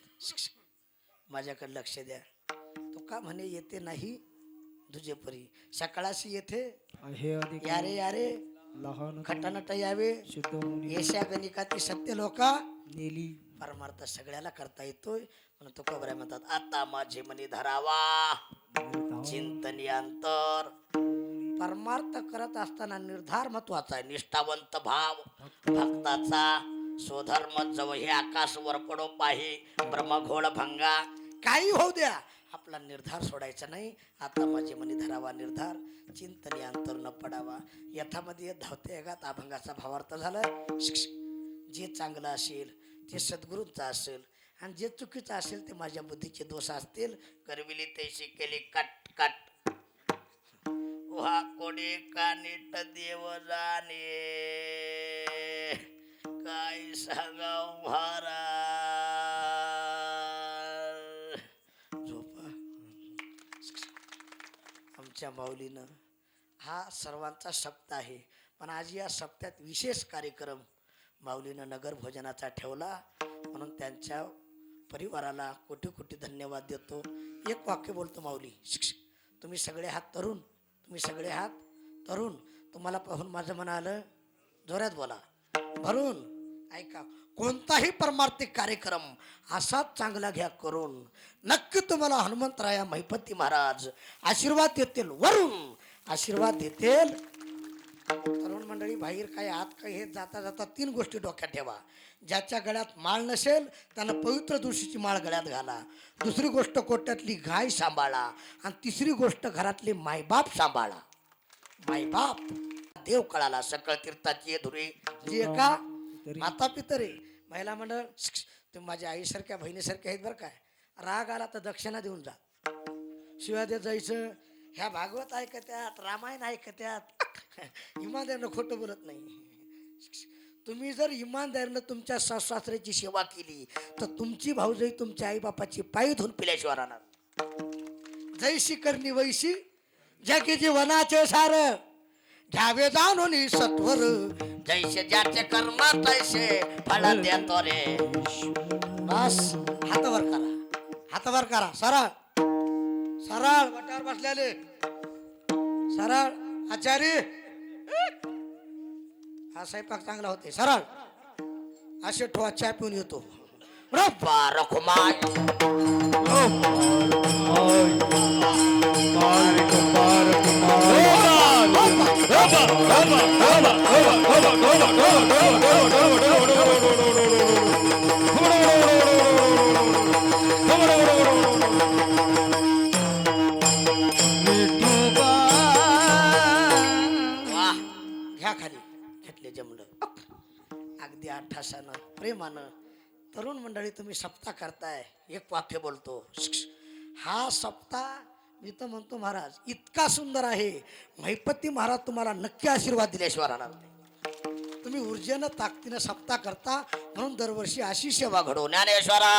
माझ्याकडे लक्ष द्या. तो का म्हणे येते नाही तुझे परी सकाळाशी येथे हे अधिक यारे यारे लहान खटानट यावे शुद्ध होणे येशा गणिकाती सत्य लोका नेली परमार्थ सगळ्याला करता येतोय म्हणून तो कबऱ्या म्हणतात आता माझे मनी धरावा चिंतनी अंतर. परमार्थ करत असताना निर्धार महत्वाचा आहे. निष्ठावंत भाव भक्ताचा स्वधर्म जव हे आकाश वर पडो पाही ब्रह्मघोळ भंगा काही होऊ द्या आपला निर्धार सोडायचा नाही. आता माझे मनी धरावा निर्धार चिंतनी अंतर न पडावा. यथामध्ये धावते गात अभंगाचा भावार्थ झाला. जे चांगलं असेल ते सद्गुरूंचं असेल आणि जे चुकीचं असेल ते माझ्या बुद्धीचे दोष असतील. करविली तैशी केली कट कट वा कोणी कानिट देव जाणे काय सांगाव महाराज. झोपा. आमच्या माऊलीनं हा सर्वांचा सप्ताह आहे पण आज या सप्त्यात विशेष कार्यक्रम माऊलीनं नगर भोजनाचा ठेवला म्हणून त्यांच्या परिवाराला कोटी कोटी धन्यवाद देतो. एक वाक्य बोलतो माऊली. तुम्ही सगळे हात तरुण तुम्ही सगळे हात तरुण तुम्हाला पाहून माझं मन आलं जोरात बोला भरून. ऐका कोणताही परमार्थिक कार्यक्रम असाच चांगला घ्या करून नक्की तुम्हाला हनुमंतराया महिपती महाराज आशीर्वाद देतील वरून आशीर्वाद देतील. तरुण मंडळी बाहेर काय आत काय हे जाता जाता 3 गोष्टी डोक्यात ठेवा. ज्याच्या गळ्यात माळ नसेल त्यानं पवित्र तुळशीची माळ गळ्यात घाला. दुसरी गोष्ट कोट्यातली गाय सांभाळा आणि तिसरी गोष्ट घरातले मायबाप सांभाळा. मायबाप देव कळाला सकळ तीर्थाची धुरे जी एका माता पितरे. महिला मंडळ तुम्ही माझ्या आईसारख्या बहिणीसारख्या आहेत बरं काय. राग आला तर दक्षिणा देऊन जा. शिवाय देत जायचं. ह्या भागवत ऐकत्यात रामायण ऐकत्यात इमानदारीनं खोटं बोलत नाही. तुम्ही जर इमानदारीनं तुमच्या सासऱ्याची सेवा केली तर तुमची भाऊजाई तुमच्या आईबापाची पायी धुवून पिल्याशिवाय राहणार. जैशी करणी वैशी जगी जीवनाचे सार घ्यावे जाणून सत्वर जैसे ज्याचे कर्म तैसे फळ देतो रे. बस हातावर करा हातावर करा सरळ सरळ वाटावर बसलेले सरळ. आचार्य हा स्वयंपाक चांगला होते सरळ असे ठोवा चहा पिऊन येतो. घ्या खाली घेतले जमलं अगदी आठासानं प्रेमानं. तरुण मंडळी तुम्ही सप्ताह करताय. एक वाक्य बोलतो. हा सप्ताह मी तर म्हणतो महाराज इतका सुंदर आहे महिपती महाराज तुम्हाला नक्की आशीर्वाद दिल्याशिवाय राहणार नाही. तुम्ही ऊर्जेनं ताकदीनं सप्ताह करता म्हणून दरवर्षी अशी सेवा घडवून ज्ञानेश्वरा